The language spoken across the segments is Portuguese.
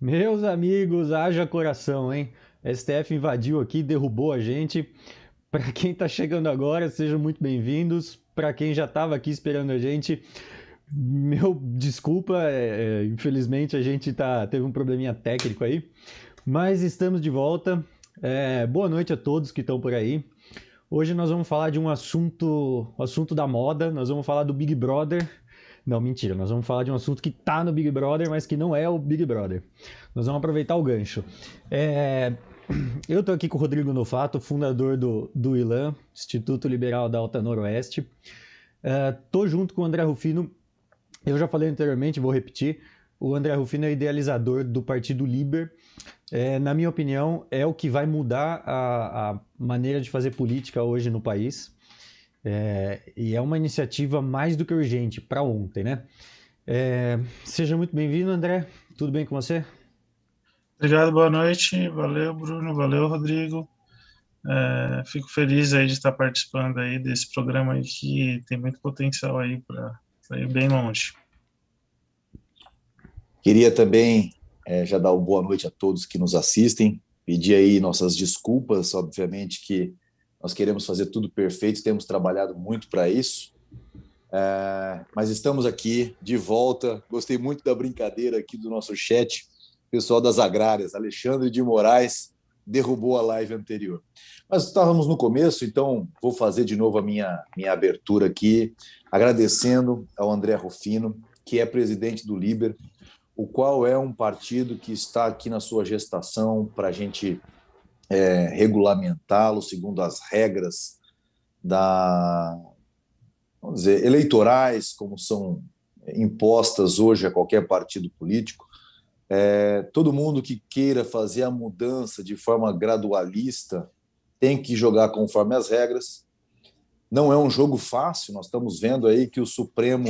Meus amigos, haja coração, hein? STF invadiu aqui, derrubou a gente. Para quem tá chegando agora, sejam muito bem-vindos. Para quem já estava aqui esperando a gente, meu desculpa, infelizmente a gente teve um probleminha técnico aí, mas estamos de volta. Boa noite a todos que estão por aí. Hoje nós vamos falar de um assunto da moda. Nós vamos falar do Big Brother. Não, mentira. Nós vamos falar de um assunto que tá no Big Brother, mas que não é o Big Brother. Nós vamos aproveitar o gancho. É, eu tô aqui com o Rodrigo Nofato, fundador do ILAN, Instituto Liberal da Alta Noroeste. Tô junto com o André Rufino. Eu já falei anteriormente, vou repetir. O André Rufino é idealizador do Partido Liber. Na minha opinião, é o que vai mudar a maneira de fazer política hoje no país. E é uma iniciativa mais do que urgente, para ontem, né? Seja muito bem-vindo, André. Tudo bem com você? Obrigado, boa noite. Valeu, Bruno. Valeu, Rodrigo. Fico feliz aí de estar participando aí desse programa aí que tem muito potencial aí para ir bem longe. Queria também já dar uma boa noite a todos que nos assistem, pedir aí nossas desculpas, obviamente que nós queremos fazer tudo perfeito, temos trabalhado muito para isso, mas estamos aqui de volta. Gostei muito da brincadeira aqui do nosso chat, pessoal das agrárias, Alexandre de Moraes derrubou a live anterior. Mas estávamos no começo, então vou fazer de novo a minha abertura aqui, agradecendo ao André Rufino, que é presidente do Liber, o qual é um partido que está aqui na sua gestação para a gente regulamentá-lo segundo as regras da, vamos dizer, eleitorais, como são impostas hoje a qualquer partido político. Todo mundo que queira fazer a mudança de forma gradualista tem que jogar conforme as regras. Não é um jogo fácil, nós estamos vendo aí que o Supremo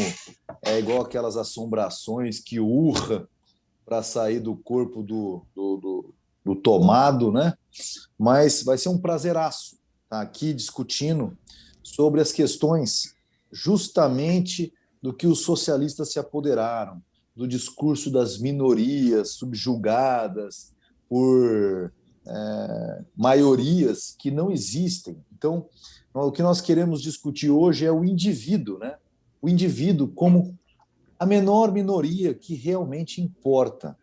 é igual aquelas assombrações que urra para sair do corpo do tomado, né? Mas vai ser um prazeraço estar aqui discutindo sobre as questões justamente do que os socialistas se apoderaram, do discurso das minorias subjugadas por maiorias que não existem. Então, o que nós queremos discutir hoje é o indivíduo, né? O indivíduo como a menor minoria que realmente importa.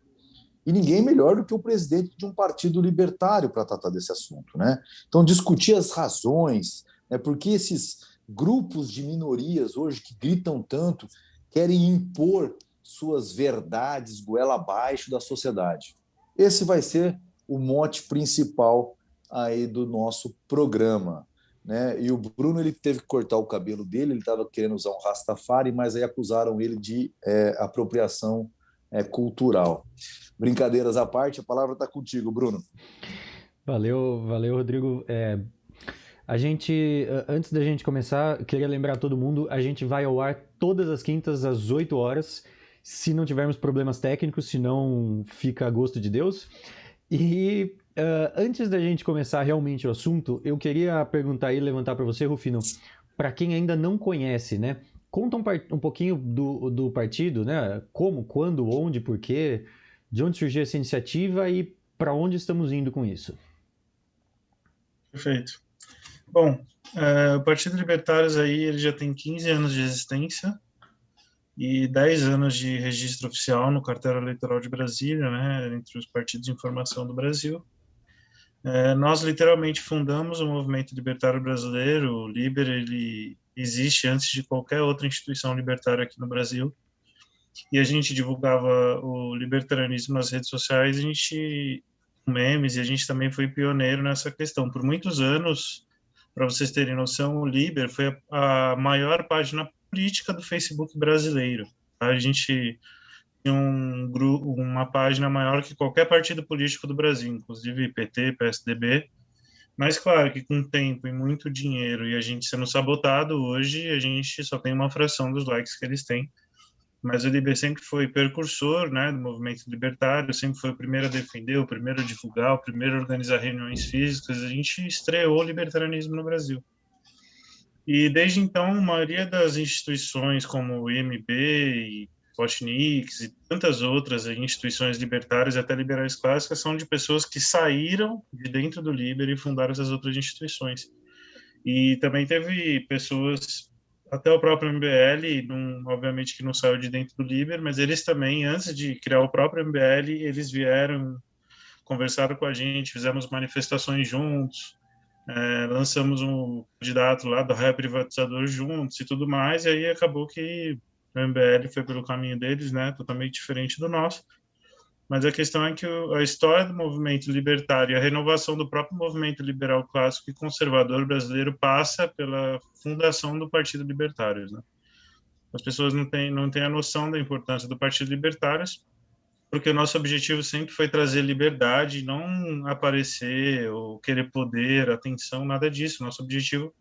E ninguém melhor do que o presidente de um partido libertário para tratar desse assunto, né? Então, discutir as razões, né, por que esses grupos de minorias hoje que gritam tanto querem impor suas verdades goela abaixo da sociedade. Esse vai ser o mote principal aí do nosso programa, né? E o Bruno, ele teve que cortar o cabelo dele, ele estava querendo usar um Rastafari, mas aí acusaram ele de apropriação cultural. Brincadeiras à parte, a palavra está contigo, Bruno. Valeu, valeu, Rodrigo. Antes da gente começar, queria lembrar todo mundo, a gente vai ao ar todas as quintas às 8 horas, se não tivermos problemas técnicos, senão fica a gosto de Deus. E antes da gente começar realmente o assunto, eu queria perguntar e levantar para você, Rufino, para quem ainda não conhece, né? Conta um pouquinho do partido, né? Como, quando, onde, por quê, de onde surgiu essa iniciativa e para onde estamos indo com isso. Perfeito. Bom, o Partido Libertários aí ele já tem 15 anos de existência e 10 anos de registro oficial no cartório eleitoral de Brasília, né, entre os partidos de informação do Brasil. Nós literalmente fundamos o movimento libertário brasileiro. O Liber, ele existe antes de qualquer outra instituição libertária aqui no Brasil, e a gente divulgava o libertarianismo nas redes sociais, a gente memes, e a gente também foi pioneiro nessa questão. Por muitos anos, para vocês terem noção, o Liber foi a maior página política do Facebook brasileiro. A gente tinha uma página maior que qualquer partido político do Brasil, inclusive PT, PSDB. Mas claro que com tempo e muito dinheiro e a gente sendo sabotado hoje, a gente só tem uma fração dos likes que eles têm. Mas o Liber sempre foi precursor, né, do movimento libertário, sempre foi o primeiro a defender, o primeiro a divulgar, o primeiro a organizar reuniões físicas. A gente estreou o libertarianismo no Brasil. E desde então, a maioria das instituições como o IMB Postniks e tantas outras instituições libertárias, até liberais clássicas, são de pessoas que saíram de dentro do Liber e fundaram essas outras instituições. E também teve pessoas, até o próprio MBL, obviamente que não saiu de dentro do Liber, mas eles também, antes de criar o próprio MBL, eles vieram, conversaram com a gente, fizemos manifestações juntos, lançamos um candidato lá do reprivatizador juntos e tudo mais, e aí acabou que o MBL foi pelo caminho deles, né, totalmente diferente do nosso. Mas a questão é que a história do movimento libertário, a renovação do próprio movimento liberal clássico e conservador brasileiro passa pela fundação do Partido Libertário, né? As pessoas não têm a noção da importância do Partido Libertário, porque o nosso objetivo sempre foi trazer liberdade, não aparecer ou querer poder, atenção, nada disso. Nosso objetivo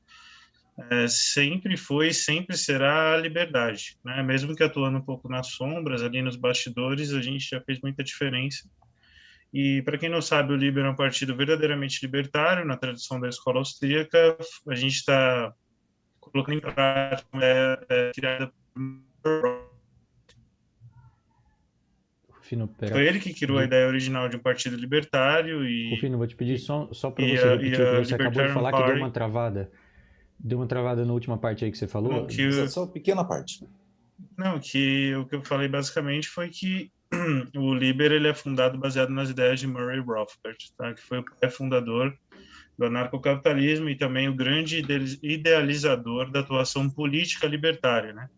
sempre foi e sempre será a liberdade, né? Mesmo que atuando um pouco nas sombras, ali nos bastidores, a gente já fez muita diferença. E, para quem não sabe, o Liber é um partido verdadeiramente libertário, na tradição da escola austríaca. A gente está colocando em prática criada por... Rufino, pera. Foi ele que criou a ideia original de um partido libertário Rufino, vou te pedir só para e você repetir o que a você acabou de Libertarian falar, que deu Party. uma travada. Deu uma travada na última parte aí que você falou. Não, Só uma pequena parte. Não, que o que eu falei basicamente foi que o Liber ele é fundado baseado nas ideias de Murray Rothbard, tá? Que foi o pai fundador do anarcocapitalismo e também o grande idealizador da atuação política libertária, né?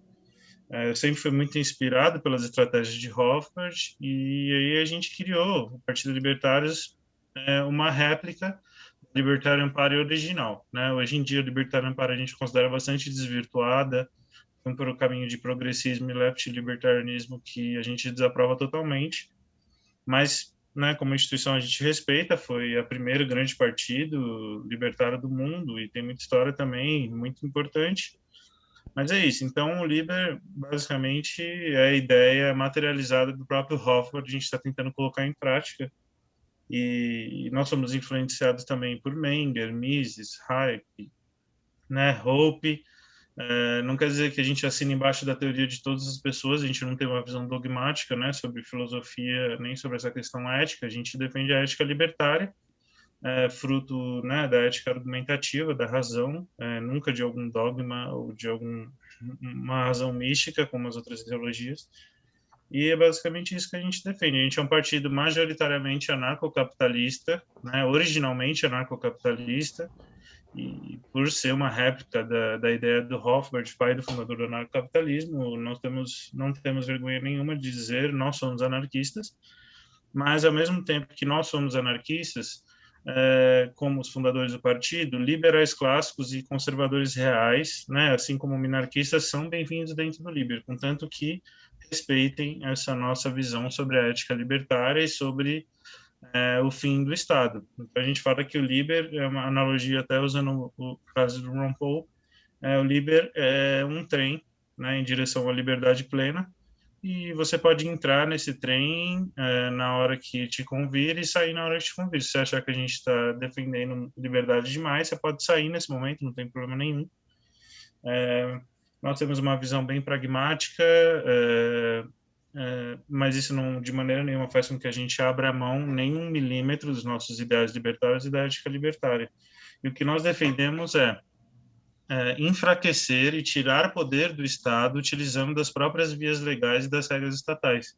Eu sempre fui muito inspirado pelas estratégias de Rothbard e aí a gente criou o Partido Libertários, uma réplica do Libertarian Party original, né? Hoje em dia o Libertarian Party a gente considera bastante desvirtuada, por um caminho de progressismo e left libertarianismo que a gente desaprova totalmente, mas, né, como instituição a gente respeita, foi a primeiro grande partido libertário do mundo e tem muita história também, muito importante. Mas é isso, então o Liber basicamente é a ideia materializada do próprio Rothbard, a gente está tentando colocar em prática, e nós somos influenciados também por Menger, Mises, Hayek, né, Hope. Não quer dizer que a gente assine embaixo da teoria de todas as pessoas, a gente não tem uma visão dogmática, né, sobre filosofia, nem sobre essa questão ética, a gente defende a ética libertária, fruto, né, da ética argumentativa, da razão, nunca de algum dogma ou de uma razão mística, como as outras ideologias. E é basicamente isso que a gente defende. A gente é um partido majoritariamente anarcocapitalista, né, originalmente anarcocapitalista, e por ser uma réplica da ideia do Rothbard, pai do fundador do anarcocapitalismo, não temos vergonha nenhuma de dizer nós somos anarquistas, mas ao mesmo tempo que nós somos anarquistas, como os fundadores do partido, liberais clássicos e conservadores reais, né, assim como minarquistas, são bem-vindos dentro do Liber, contanto que respeitem essa nossa visão sobre a ética libertária e sobre o fim do Estado. Então, a gente fala que o Liber, é uma analogia até usando o caso do Ron Paul, o Liber é um trem, né, em direção à liberdade plena, e você pode entrar nesse trem na hora que te convir e sair na hora que te convir. Se você achar que a gente está defendendo liberdade demais, você pode sair nesse momento, não tem problema nenhum. Nós temos uma visão bem pragmática, mas isso não, de maneira nenhuma, faz com que a gente abra a mão nem 1 milímetro dos nossos ideais libertários e da ética libertária. E o que nós defendemos é enfraquecer e tirar poder do Estado utilizando das próprias vias legais e das regras estatais.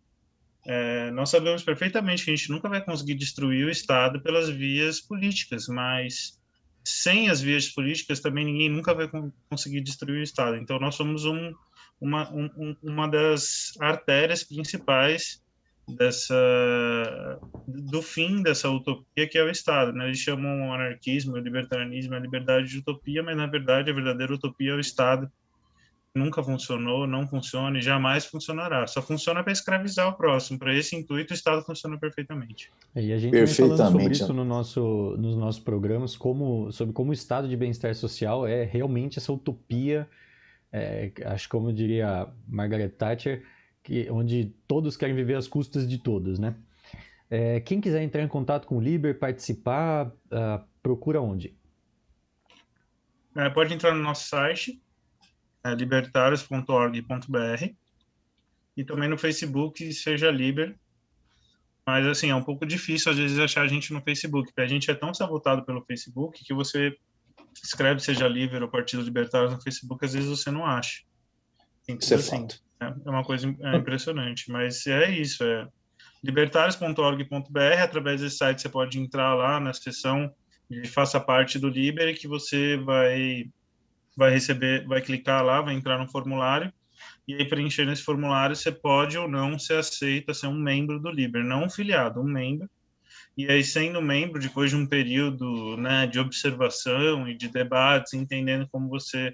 Nós sabemos perfeitamente que a gente nunca vai conseguir destruir o Estado pelas vias políticas, mas sem as vias políticas também ninguém nunca vai conseguir destruir o Estado. Então nós somos uma das artérias principais do fim dessa utopia que é o Estado, né? Eles chamam o anarquismo, o libertarianismo, a liberdade de utopia, mas na verdade a verdadeira utopia é o Estado. Nunca funcionou, não funciona e jamais funcionará. Só funciona para escravizar o próximo. Para esse intuito, o Estado funciona perfeitamente. E a gente vem falando sobre isso nos nossos programas, sobre como o estado de bem-estar social é realmente essa utopia, acho que como diria Margaret Thatcher, onde todos querem viver às custas de todos, né? Quem quiser entrar em contato com o Liber, participar, procura onde? Pode entrar no nosso site, libertarios.org.br, e também no Facebook seja Liber. Mas, assim, é um pouco difícil, às vezes, achar a gente no Facebook, porque a gente é tão sabotado pelo Facebook que você escreve seja Liber ou Partido Libertário no Facebook, às vezes você não acha. Tem Isso é tudo assim. fato. É uma coisa impressionante. Mas é isso, libertarios.org.br. Através desse site você pode entrar lá na seção de Faça Parte do Liber, que você vai receber, vai clicar lá, vai entrar no formulário, e aí preenchendo esse formulário você pode ou não ser aceito a ser um membro do Liber, não um filiado, um membro. E aí, sendo membro, depois de um período, né, de observação e de debates, entendendo como você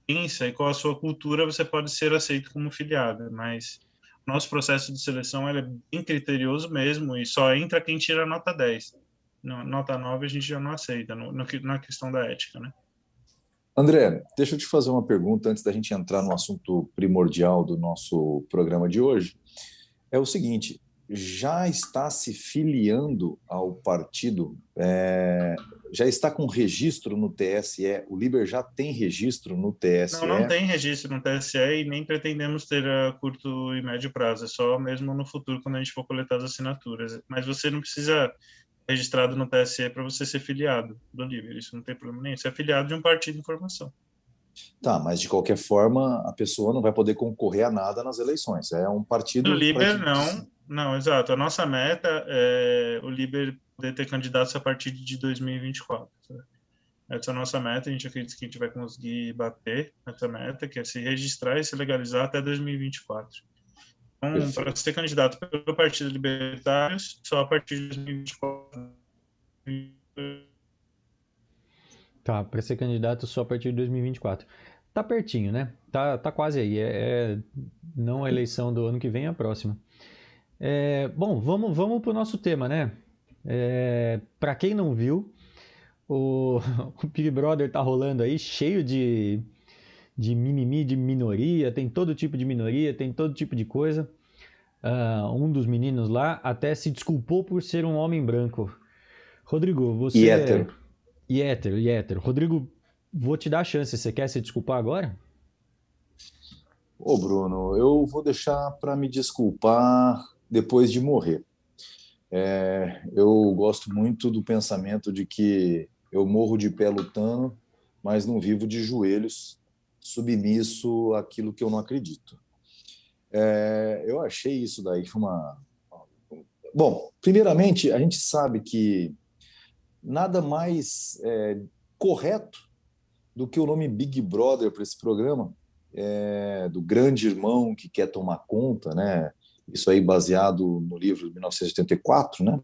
pensa e qual a sua cultura, você pode ser aceito como filiado. Mas nosso processo de seleção é bem criterioso mesmo, e só entra quem tira nota 10. Nota 9 a gente já não aceita, na questão da ética, né? André, deixa eu te fazer uma pergunta antes da gente entrar no assunto primordial do nosso programa de hoje. É o seguinte, já está se filiando ao partido, já está com registro no TSE, o Liber já tem registro no TSE? Não tem registro no TSE e nem pretendemos ter a curto e médio prazo, é só mesmo no futuro, quando a gente for coletar as assinaturas. Mas você não precisa registrado no TSE para você ser filiado do Liber, isso não tem problema nenhum. Você é filiado de um partido de informação. Tá, mas de qualquer forma, a pessoa não vai poder concorrer a nada nas eleições. É um Do partido... Liber, não, exato. A nossa meta é o Liber poder ter candidatos a partir de 2024. Essa é a nossa meta, a gente acredita que a gente vai conseguir bater essa meta, que é se registrar e se legalizar até 2024. Então, para ser candidato pelo Partido Libertários, só a partir de 2024. Tá, para ser candidato só a partir de 2024. Tá pertinho, né? Tá quase aí. Não a eleição do ano que vem, é a próxima. Bom, vamos pro nosso tema, né? Para quem não viu, o Big Brother tá rolando aí, cheio de mimimi, de minoria, tem todo tipo de minoria, tem todo tipo de coisa. Um dos meninos lá até se desculpou por ser um homem branco. Rodrigo, você... E hétero. E hétero. Rodrigo, vou te dar a chance. Você quer se desculpar agora? Ô, Bruno, eu vou deixar para me desculpar depois de morrer. Eu gosto muito do pensamento de que eu morro de pé lutando, mas não vivo de joelhos, submisso àquilo que eu não acredito. Eu achei isso daí uma... Bom, primeiramente, a gente sabe que nada mais correto do que o nome Big Brother para esse programa, do grande irmão que quer tomar conta, né? Isso aí baseado no livro de 1984, né?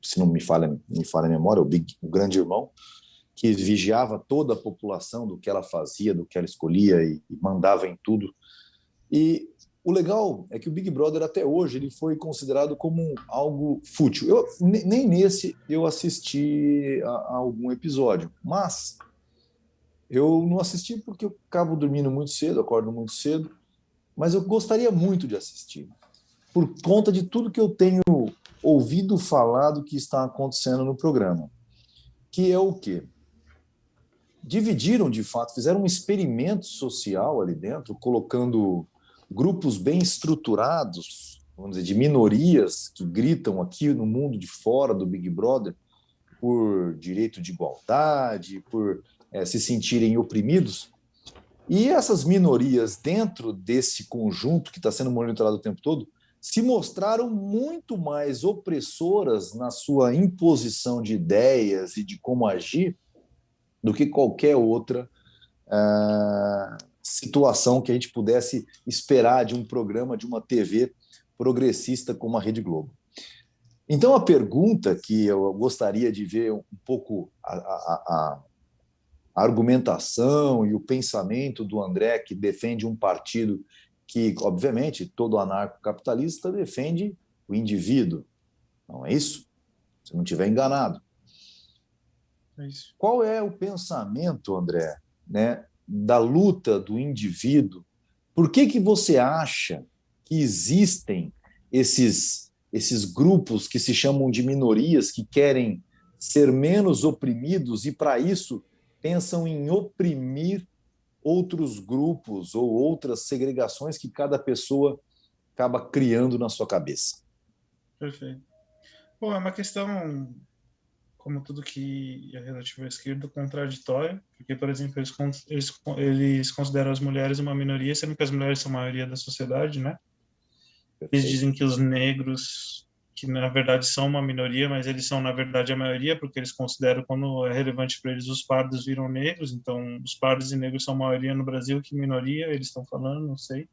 Se não me falha a memória, o grande irmão, que vigiava toda a população do que ela fazia, do que ela escolhia e mandava em tudo. E o legal é que o Big Brother até hoje ele foi considerado como algo fútil. Nem nesse eu assisti a algum episódio, mas eu não assisti porque eu acabo dormindo muito cedo, acordo muito cedo, mas eu gostaria muito de assistir, por conta de tudo que eu tenho ouvido falar do que está acontecendo no programa. Que é o quê? Dividiram, de fato, fizeram um experimento social ali dentro, colocando grupos bem estruturados, vamos dizer, de minorias que gritam aqui no mundo de fora do Big Brother por direito de igualdade, por se sentirem oprimidos. E essas minorias, dentro desse conjunto que está sendo monitorado o tempo todo, se mostraram muito mais opressoras na sua imposição de ideias e de como agir do que qualquer outra situação que a gente pudesse esperar de um programa, de uma TV progressista como a Rede Globo. Então, a pergunta que eu gostaria de ver um pouco a argumentação e o pensamento do André, que defende um partido que, obviamente, todo anarcocapitalista defende o indivíduo. Não é isso? Se não estiver enganado. É isso. Qual é o pensamento, André, né, da luta do indivíduo? Por que você acha que existem esses grupos que se chamam de minorias, que querem ser menos oprimidos e, para isso, pensam em oprimir outros grupos ou outras segregações que cada pessoa acaba criando na sua cabeça. Perfeito. Bom, é uma questão, como tudo que é relativo à esquerda, contraditória, porque, por exemplo, eles consideram as mulheres uma minoria, sendo que as mulheres são a maioria da sociedade, né? Eles Perfeito. dizem que os negros, que na verdade são uma minoria, mas eles são na verdade a maioria, porque eles consideram, quando é relevante para eles, os pardos viram negros, então os pardos e negros são maioria no Brasil, que minoria eles estão falando, não sei.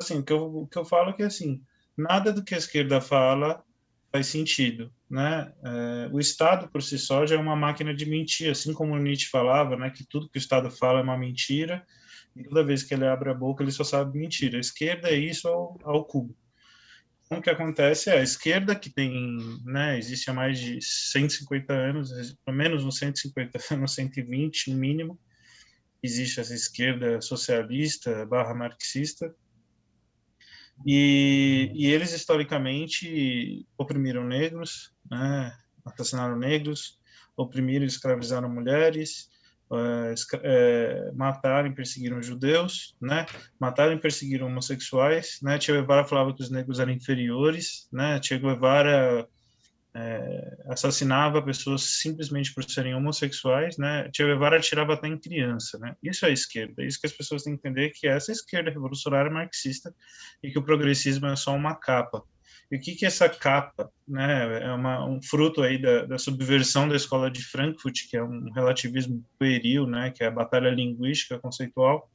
Assim, o que eu falo é que, assim, nada do que a esquerda fala faz sentido, né? O Estado por si só já é uma máquina de mentir, assim como Nietzsche falava, né, que tudo que o Estado fala é uma mentira, e toda vez que ele abre a boca ele só sabe mentira. A esquerda é isso ao cubo. Então, o que acontece é a esquerda, que tem, né, existe há mais de 150 anos, pelo menos uns 150 anos, 120 no mínimo, existe essa esquerda socialista barra marxista, e eles historicamente oprimiram negros, né, assassinaram negros, oprimiram e escravizaram mulheres, mataram e perseguiram judeus, né, mataram e perseguiram homossexuais, né. Che Guevara falava que os negros eram inferiores, né. Che Guevara assassinava pessoas simplesmente por serem homossexuais, né? Che Guevara atirava até em criança, né? Isso é a esquerda, isso que as pessoas têm que entender, que essa esquerda revolucionária marxista, e que o progressismo é só uma capa. E o que é essa capa, né? É um fruto aí da subversão da escola de Frankfurt, que é um relativismo pueril, né? Que é a batalha linguística conceitual.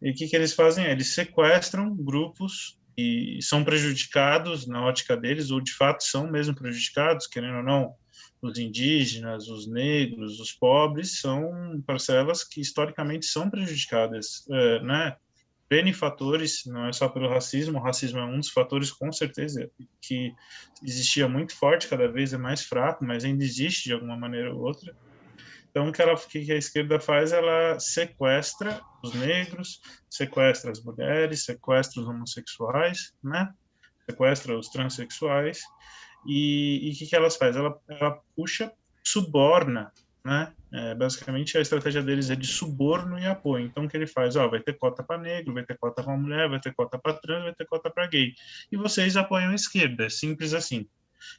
E o que eles fazem? Eles sequestram grupos e são prejudicados na ótica deles, ou de fato são mesmo prejudicados, querendo ou não. Os indígenas, os negros, os pobres são parcelas que historicamente são prejudicadas, né? N fatores, não é só pelo racismo, o racismo é um dos fatores, com certeza, que existia muito forte, cada vez é mais fraco, mas ainda existe de alguma maneira ou outra. Então, o que a esquerda faz? Ela sequestra os negros, sequestra as mulheres, sequestra os homossexuais, né? Sequestra os transexuais. E o que elas faz? Ela puxa, suborna, né? Basicamente, a estratégia deles é de suborno e apoio. Então, o que ele faz? Vai ter cota para negro, vai ter cota para mulher, vai ter cota para trans, vai ter cota para gay. E vocês apoiam a esquerda, é simples assim.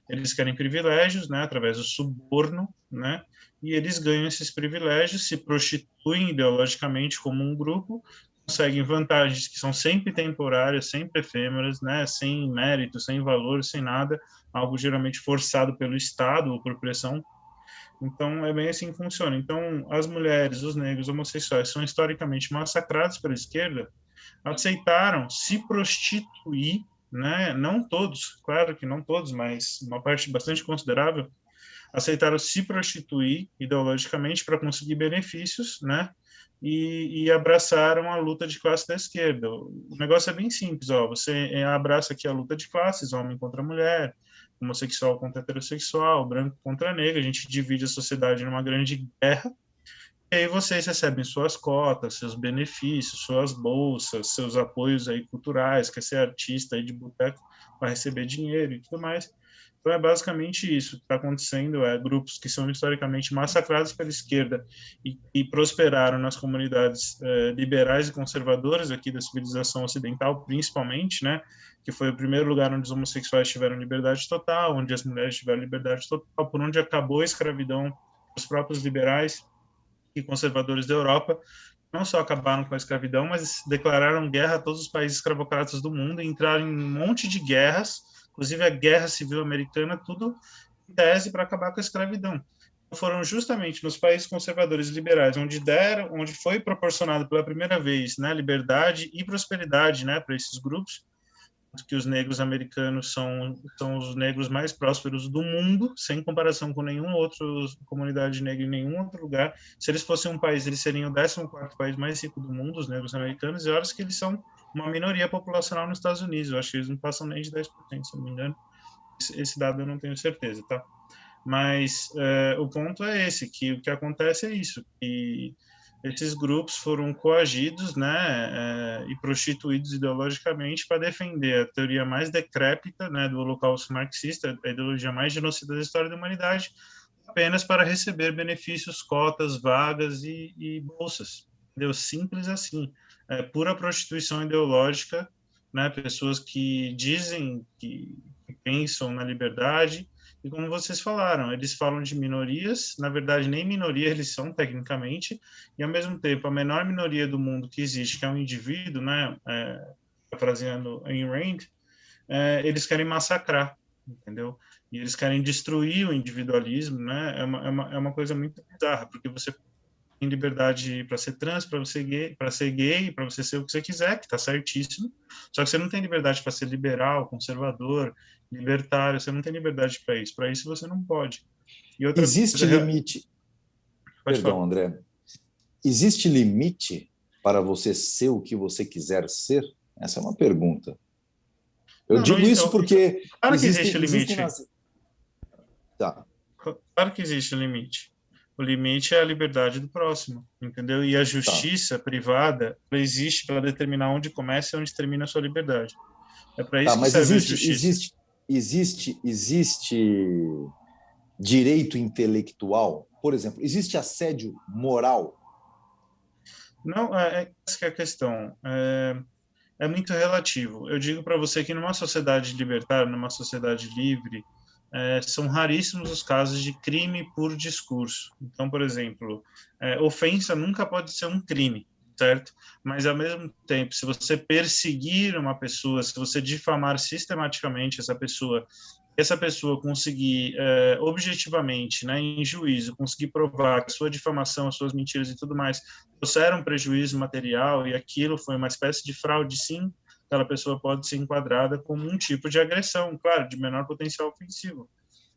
Eles querem privilégios, né, através do suborno, né, e eles ganham esses privilégios, se prostituem ideologicamente como um grupo, conseguem vantagens que são sempre temporárias, sempre efêmeras, né, sem mérito, sem valor, sem nada, algo geralmente forçado pelo Estado ou por pressão. Então, é bem assim que funciona. Então, as mulheres, os negros, os homossexuais são historicamente massacrados pela esquerda, aceitaram se prostituir, né? Não todos, claro que não todos, mas uma parte bastante considerável, aceitaram se prostituir ideologicamente para conseguir benefícios, né? E abraçaram a luta de classe da esquerda. O negócio é bem simples, você abraça aqui a luta de classes, homem contra mulher, homossexual contra heterossexual, branco contra negro, a gente divide a sociedade numa grande guerra, e aí vocês recebem suas cotas, seus benefícios, suas bolsas, seus apoios aí culturais, quer ser artista aí de boteco, vai receber dinheiro e tudo mais. Então é basicamente isso que está acontecendo, grupos que são historicamente massacrados pela esquerda e prosperaram nas comunidades liberais e conservadoras aqui da civilização ocidental, principalmente, né, que foi o primeiro lugar onde os homossexuais tiveram liberdade total, onde as mulheres tiveram liberdade total, por onde acabou a escravidão dos próprios liberais e conservadores da Europa, não só acabaram com a escravidão, mas declararam guerra a todos os países escravocratas do mundo e entraram em um monte de guerras, inclusive a Guerra Civil Americana, tudo em tese para acabar com a escravidão. Foram justamente nos países conservadores liberais onde foi proporcionado pela primeira vez, né, liberdade e prosperidade, né, para esses grupos, que os negros americanos são os negros mais prósperos do mundo, sem comparação com nenhuma outra comunidade negra em nenhum outro lugar. Se eles fossem um país, eles seriam o 14º país mais rico do mundo, os negros americanos, e olha que eles são uma minoria populacional nos Estados Unidos. Eu acho que eles não passam nem de 10%, se não me engano. Esse dado eu não tenho certeza, tá? Mas o ponto é esse, que o que acontece é isso, que esses grupos foram coagidos, né, e prostituídos ideologicamente para defender a teoria mais decrépita, né, do Holocausto marxista, a ideologia mais genocida da história da humanidade, apenas para receber benefícios, cotas, vagas e bolsas. Entendeu? Simples assim. É pura prostituição ideológica, né? Pessoas que dizem que pensam na liberdade, e como vocês falaram, eles falam de minorias, na verdade nem minoria eles são tecnicamente, e ao mesmo tempo a menor minoria do mundo que existe, que é um indivíduo, né? Parafraseando Ayn Rand, eles querem massacrar, entendeu? E eles querem destruir o individualismo, né? É uma coisa muito bizarra, porque você tem liberdade para ser trans, para ser gay, para você ser o que você quiser, que está certíssimo. Só que você não tem liberdade para ser liberal, conservador, libertário. Você não tem liberdade para isso. Para isso você não pode. E outra Existe coisa, limite? pode Perdão, falar. André. Existe limite para você ser o que você quiser ser? Essa é uma pergunta. Eu Não, digo isso porque claro que existe existem limite. nas... Tá. Claro que existe limite. O limite é a liberdade do próximo, entendeu? E a Tá. justiça privada existe para determinar onde começa e onde termina a sua liberdade. É para Tá, isso que mas serve a justiça. existe direito intelectual? Por exemplo, existe assédio moral? Não, essa que é a questão. É muito relativo. Eu digo para você que numa sociedade libertária, numa sociedade livre, são raríssimos os casos de crime por discurso. Então, por exemplo, ofensa nunca pode ser um crime, certo? Mas, ao mesmo tempo, se você perseguir uma pessoa, se você difamar sistematicamente essa pessoa conseguir objetivamente, né, em juízo, conseguir provar que sua difamação, as suas mentiras e tudo mais trouxeram prejuízo material e aquilo foi uma espécie de fraude, sim, aquela pessoa pode ser enquadrada como um tipo de agressão, claro, de menor potencial ofensivo.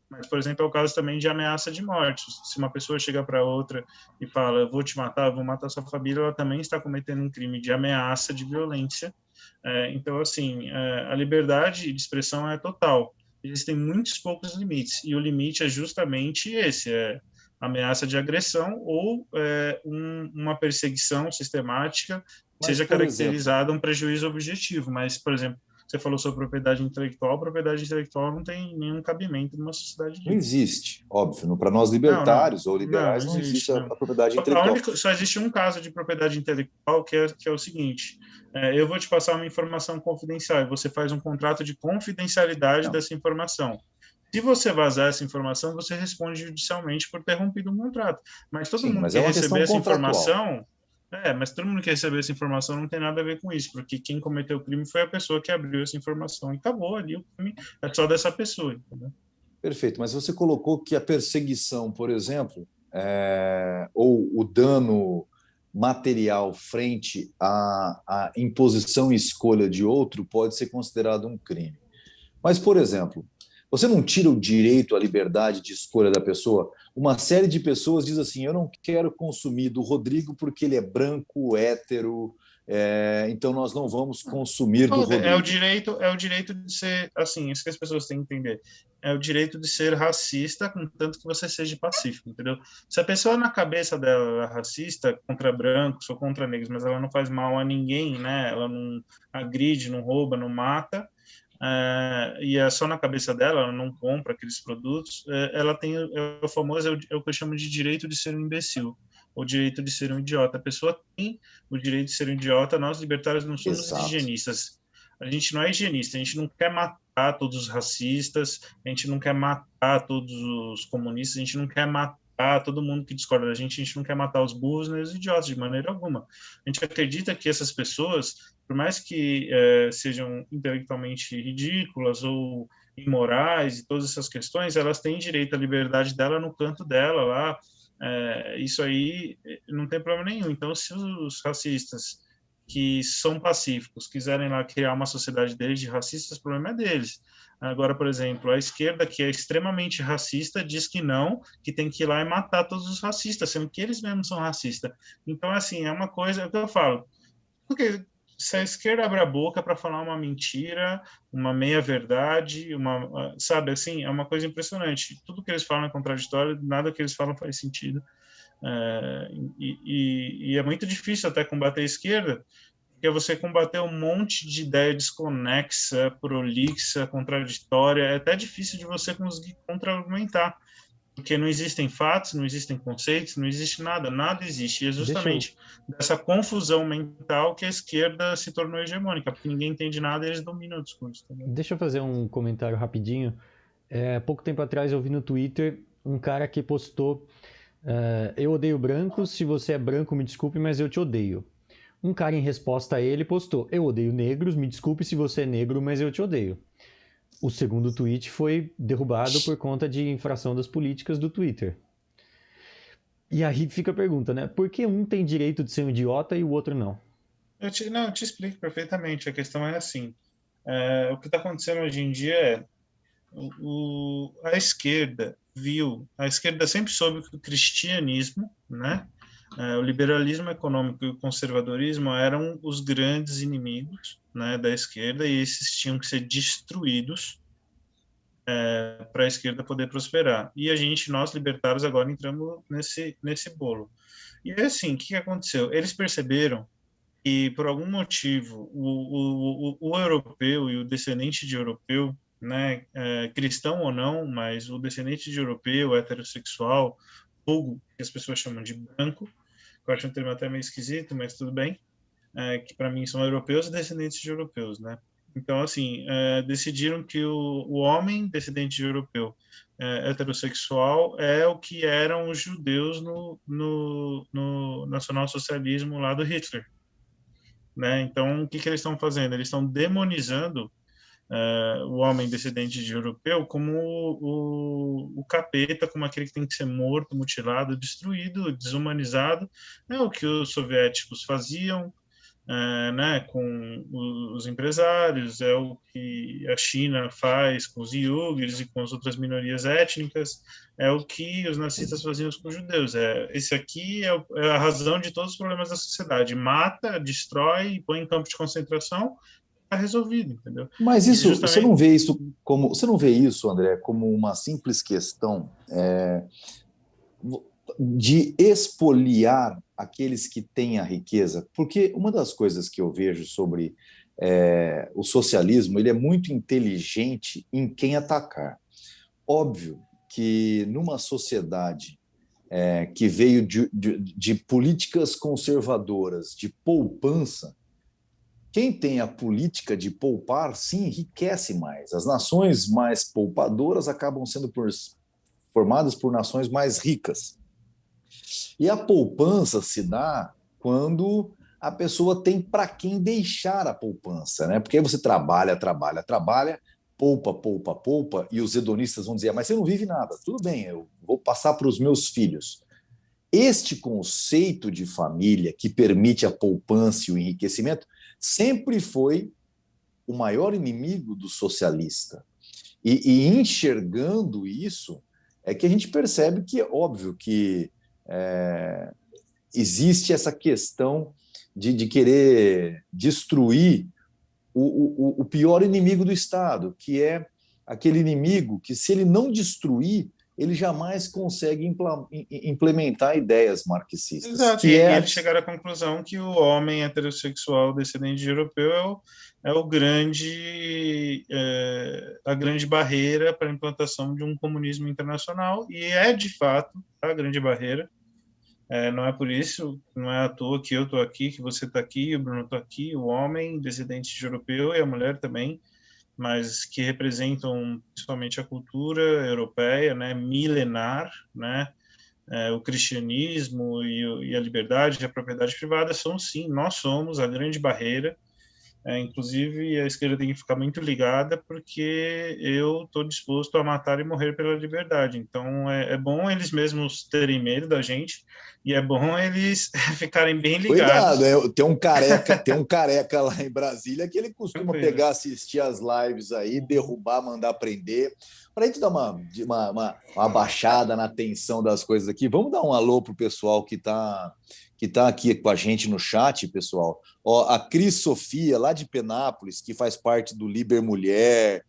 Mas, por exemplo, é o caso também de ameaça de morte. Se uma pessoa chega para outra e fala, eu vou te matar, eu vou matar sua família, ela também está cometendo um crime de ameaça, de violência. Então, assim, a liberdade de expressão é total. Existem muitos poucos limites, e o limite é justamente esse, ameaça de agressão ou uma perseguição sistemática que Mas, seja por exemplo, caracterizada um prejuízo objetivo. Mas, por exemplo, você falou sobre propriedade intelectual não tem nenhum cabimento numa sociedade não livre. existe, óbvio. Para nós Não, libertários ou não liberais não existe existe, não. a propriedade intelectual. Só existe um caso de propriedade intelectual que é o seguinte: eu vou te passar uma informação confidencial e você faz um contrato de confidencialidade Não. dessa informação. Se você vazar essa informação, você responde judicialmente por ter rompido um contrato. Mas todo Sim, mundo mas que é uma receber questão essa contratual. informação, mas todo mundo que receber essa informação não tem nada a ver com isso, porque quem cometeu o crime foi a pessoa que abriu essa informação e acabou ali o crime, é só dessa pessoa, entendeu? Perfeito, mas você colocou que a perseguição, por exemplo, ou o dano material frente à imposição e escolha de outro pode ser considerado um crime. Mas, por exemplo, você não tira o direito à liberdade de escolha da pessoa? Uma série de pessoas diz assim: eu não quero consumir do Rodrigo porque ele é branco, hétero, então nós não vamos consumir do Rodrigo. É o direito de ser, assim, isso que as pessoas têm que entender. É o direito de ser racista, contanto que você seja pacífico, entendeu? Se a pessoa na cabeça dela é racista contra brancos ou contra negros, mas ela não faz mal a ninguém, né? Ela não agride, não rouba, não mata, e é só na cabeça dela, ela não compra aqueles produtos, ela tem o famoso, é o que eu chamo de direito de ser um imbecil, o direito de ser um idiota. A pessoa tem o direito de ser um idiota, nós libertários não somos Exato. higienistas. A gente não é higienista, a gente não quer matar todos os racistas, a gente não quer matar todos os comunistas, a gente não quer matar todo mundo que discorda da gente, a gente não quer matar os burros nem os idiotas, de maneira alguma. A gente acredita que essas pessoas, por mais que sejam intelectualmente ridículas ou imorais e todas essas questões, elas têm direito à liberdade dela no canto dela lá. Isso aí não tem problema nenhum. Então, se os racistas que são pacíficos quiserem lá criar uma sociedade deles de racistas, o problema é deles. Agora, por exemplo, a esquerda, que é extremamente racista, diz que não, que tem que ir lá e matar todos os racistas, sendo que eles mesmos são racistas. Então, assim, é uma coisa, é o que eu falo. Porque se a esquerda abre a boca para falar uma mentira, uma meia-verdade, sabe, assim, é uma coisa impressionante. Tudo que eles falam é contraditório, nada que eles falam faz sentido. E é muito difícil até combater a esquerda, porque você combater um monte de ideia desconexa, prolixa, contraditória, é até difícil de você conseguir contra-argumentar. Porque não existem fatos, não existem conceitos, não existe nada, nada existe. E é justamente dessa confusão mental que a esquerda se tornou hegemônica, porque ninguém entende nada e eles dominam o discurso. Também. Deixa eu fazer um comentário rapidinho. Pouco tempo atrás eu vi no Twitter um cara que postou: eu odeio brancos, se você é branco me desculpe, mas eu te odeio. Um cara em resposta a ele postou: eu odeio negros, me desculpe se você é negro, mas eu te odeio. O segundo tweet foi derrubado por conta de infração das políticas do Twitter. E aí fica a pergunta, né? Por que um tem direito de ser um idiota e o outro não? Eu te explico perfeitamente. A questão é assim: o que está acontecendo hoje em dia é a esquerda sempre soube que o cristianismo, né, o liberalismo econômico e o conservadorismo eram os grandes inimigos, né, da esquerda, e esses tinham que ser destruídos para a esquerda poder prosperar. E nós libertários agora entramos nesse bolo. E é assim, o que aconteceu? Eles perceberam que por algum motivo o europeu e o descendente de europeu, né, cristão ou não, mas o descendente de europeu, heterossexual, vulgo, que as pessoas chamam de branco, que eu acho um termo até meio esquisito, mas tudo bem, que para mim são europeus e descendentes de europeus, né? Então, assim, decidiram que o homem descendente de europeu heterossexual é o que eram os judeus no nacionalsocialismo lá do Hitler, né? Então, o que eles estão fazendo? Eles estão demonizando o homem descendente de europeu como o capeta, como aquele que tem que ser morto, mutilado, destruído, desumanizado. É o que os soviéticos faziam, né, com os empresários, é o que a China faz com os iugures e com as outras minorias étnicas, é o que os nazistas faziam com os judeus. Esse aqui é a razão de todos os problemas da sociedade. Mata, destrói, põe em campo de concentração, está resolvido, entendeu? Mas E isso, justamente... você não vê isso, André, como uma simples questão de expoliar aqueles que têm a riqueza? Porque uma das coisas que eu vejo sobre o socialismo, ele é muito inteligente em quem atacar. Óbvio que numa sociedade que veio de políticas conservadoras, de poupança, quem tem a política de poupar se enriquece mais. As nações mais poupadoras acabam sendo formadas por nações mais ricas. E a poupança se dá quando a pessoa tem para quem deixar a poupança, né? Porque aí você trabalha, trabalha, trabalha, poupa, poupa, poupa, e os hedonistas vão dizer: mas você não vive nada. Tudo bem, eu vou passar para os meus filhos. Este conceito de família que permite a poupança e o enriquecimento sempre foi o maior inimigo do socialista. E enxergando isso, é que a gente percebe que é óbvio que existe essa questão de querer destruir o pior inimigo do Estado, que é aquele inimigo que, se ele não destruir, ele jamais consegue implementar ideias marxistas, Exato, que e é eles chegaram à conclusão que o homem heterossexual descendente de europeu é o grande, a grande barreira para a implantação de um comunismo internacional, e é, de fato, a grande barreira. Não é por isso, não é à toa que eu estou aqui, que você está aqui, o Bruno está aqui, o homem descendente de europeu e a mulher também, mas que representam principalmente a cultura europeia, né, milenar, né, o cristianismo e a liberdade e a propriedade privada são, sim, nós somos a grande barreira. Inclusive, a esquerda tem que ficar muito ligada, porque eu estou disposto a matar e morrer pela liberdade. Então, é bom eles mesmos terem medo da gente, e é bom eles ficarem bem Cuidado, ligados. tem um careca lá em Brasília que ele costuma Tranquilo. pegar, assistir as lives aí, derrubar, mandar prender. Para a gente dar uma baixada na tensão das coisas aqui, vamos dar um alô pro pessoal que tá aqui com a gente no chat, pessoal. Ó, a Cris Sofia, lá de Penápolis, que faz parte do Liber Mulher,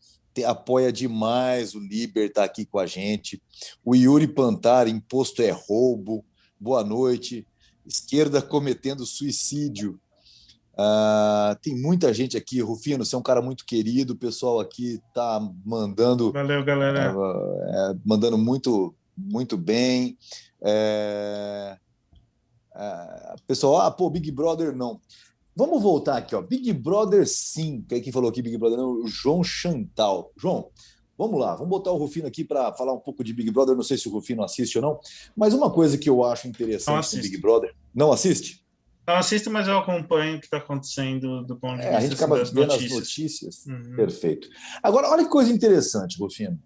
apoia demais o Liber, tá aqui com a gente. O Yuri Pantari, imposto é roubo. Boa noite. Esquerda cometendo suicídio. Tem muita gente aqui. Rufino, você é um cara muito querido. O pessoal aqui está mandando, Valeu, galera. mandando muito, muito bem. Pessoal, pô, Big Brother não. Vamos voltar aqui, ó. Big Brother sim. Quem falou aqui Big Brother não? O João Chantal. João, vamos lá, vamos botar o Rufino aqui para falar um pouco de Big Brother. Não sei se o Rufino assiste ou não, mas uma coisa que eu acho Não interessante no assisto. Big Brother. Não assiste? Não assisto, mas eu acompanho o que está acontecendo do ponto de A vista gente assim, acaba das vendo as notícias. notícias. Uhum. Perfeito. Agora, olha que coisa interessante, Rufino.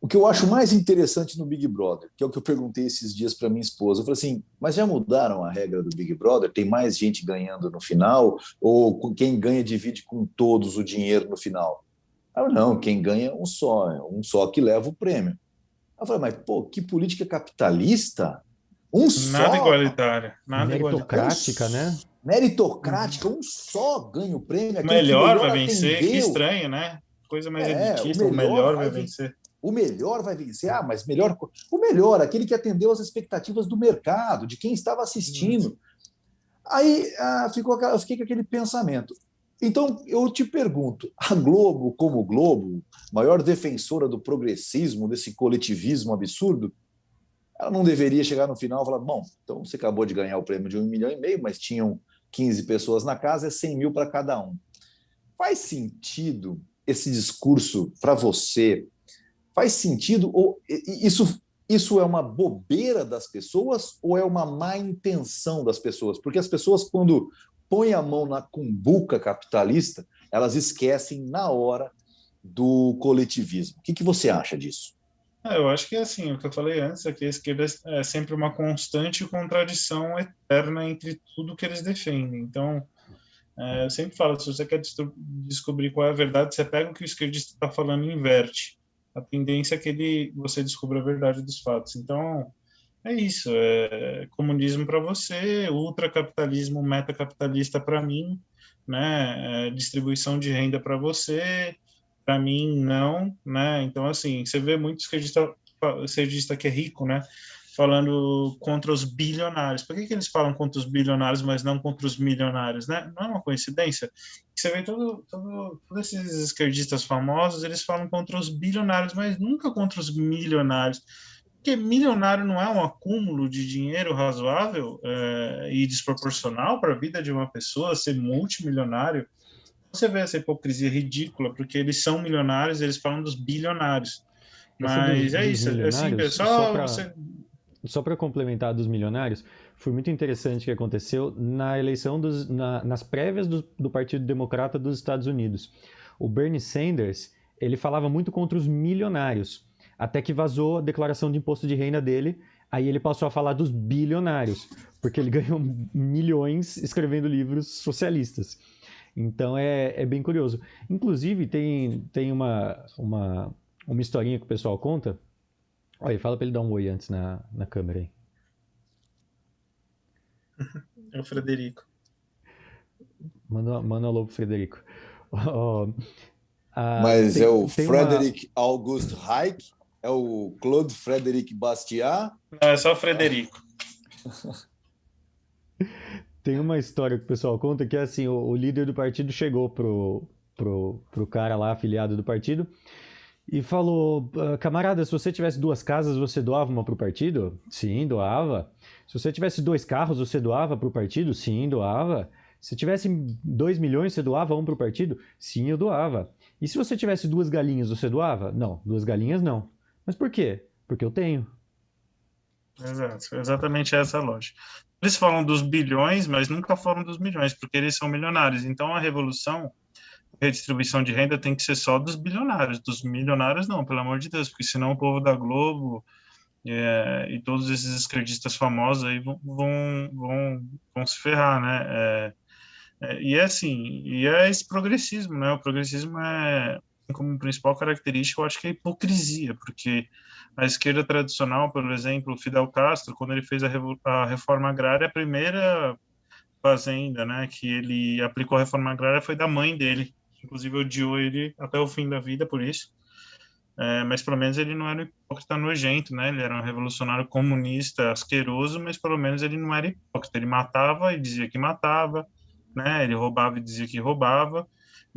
O que eu acho mais interessante no Big Brother, que é o que eu perguntei esses dias para minha esposa, eu falei assim, mas já mudaram a regra do Big Brother? Tem mais gente ganhando no final? Ou quem ganha divide com todos o dinheiro no final? Ela, não, quem ganha é um só que leva o prêmio. Eu falei, mas pô, que política capitalista? Um Nada só, igualitário, nada igualitário. Meritocrática, né? meritocrática, um só ganha o prêmio, O aquele que melhor melhor vai vencer, que atendeu. estranho, né? Coisa mais O elitista, o melhor melhor vai vai vencer. vencer. O melhor vai vencer. Ah, mas o melhor, aquele que atendeu às expectativas do mercado, de quem estava assistindo. Aí eu fiquei com aquele pensamento. Então, eu te pergunto, a Globo, como Globo, maior defensora do progressismo, desse coletivismo absurdo, ela não deveria chegar no final e falar, bom, então você acabou de ganhar o prêmio de 1,5 milhão, mas tinham 15 pessoas na casa, é 100 mil para cada um. Faz sentido esse discurso para você? Faz sentido? Ou isso é uma bobeira das pessoas ou é uma má intenção das pessoas? Porque as pessoas, quando põem a mão na cumbuca capitalista, elas esquecem na hora do coletivismo. O que você acha disso? Eu acho que assim, o que eu falei antes é que a esquerda é sempre uma constante contradição eterna entre tudo que eles defendem. Então, eu sempre falo, se você quer descobrir qual é a verdade, você pega o que o esquerdista está falando e inverte. A tendência é que você descubra a verdade dos fatos. Então, é isso. Comunismo para você, ultracapitalismo, metacapitalista para mim, né? Distribuição de renda para você, para mim não, né? Então, assim, você vê muito esquerdista que é rico, né? Falando contra os bilionários. Por que eles falam contra os bilionários, mas não contra os milionários, né? Não é uma coincidência? Você vê todos esses esquerdistas famosos, eles falam contra os bilionários, mas nunca contra os milionários. Porque milionário não é um acúmulo de dinheiro razoável e desproporcional para a vida de uma pessoa ser multimilionário? Você vê essa hipocrisia ridícula, porque eles são milionários, eles falam dos bilionários. Essa Mas é dos isso, assim, milionários, pessoal, você... Só para complementar dos milionários, foi muito interessante o que aconteceu na eleição nas prévias do Partido Democrata dos Estados Unidos. O Bernie Sanders, ele falava muito contra os milionários, até que vazou a declaração de imposto de renda dele, aí ele passou a falar dos bilionários, porque ele ganhou milhões escrevendo livros socialistas. Então é bem curioso. Inclusive, tem uma historinha que o pessoal conta. Olha, fala pra ele dar um oi antes na câmera aí. É o Frederico. Manda um alô pro Frederico. Mas é o Frederic August Reich? É o Claude Frederic Bastiat? Não, é só o Frederico. Tem uma história que o pessoal conta que é assim, o líder do partido chegou pro cara lá, afiliado do partido, e falou, camarada, se você tivesse 2 casas, você doava uma pro partido? Sim, doava. Se você tivesse 2 carros, você doava pro partido? Sim, doava. Se tivesse 2 milhões, você doava um pro partido? Sim, eu doava. E se você tivesse 2 galinhas, você doava? Não, 2 galinhas não. Mas por quê? Porque eu tenho. Exato, exatamente essa a lógica. Eles falam dos bilhões, mas nunca falam dos milhões, porque eles são milionários. Então, a revolução, a redistribuição de renda tem que ser só dos bilionários, dos milionários não, pelo amor de Deus, porque senão o povo da Globo e todos esses esquerdistas famosos aí vão se ferrar, né? E é assim, e é esse progressismo, né? O progressismo tem como principal característica, eu acho que é a hipocrisia, porque a esquerda tradicional, por exemplo, Fidel Castro, quando ele fez a reforma agrária, a primeira fazenda, né, que ele aplicou a reforma agrária foi da mãe dele, inclusive odiou ele até o fim da vida por isso. Mas pelo menos ele não era hipócrita nojento, né? Ele era um revolucionário comunista asqueroso, mas pelo menos ele não era hipócrita. Ele matava e dizia que matava, né? Ele roubava e dizia que roubava.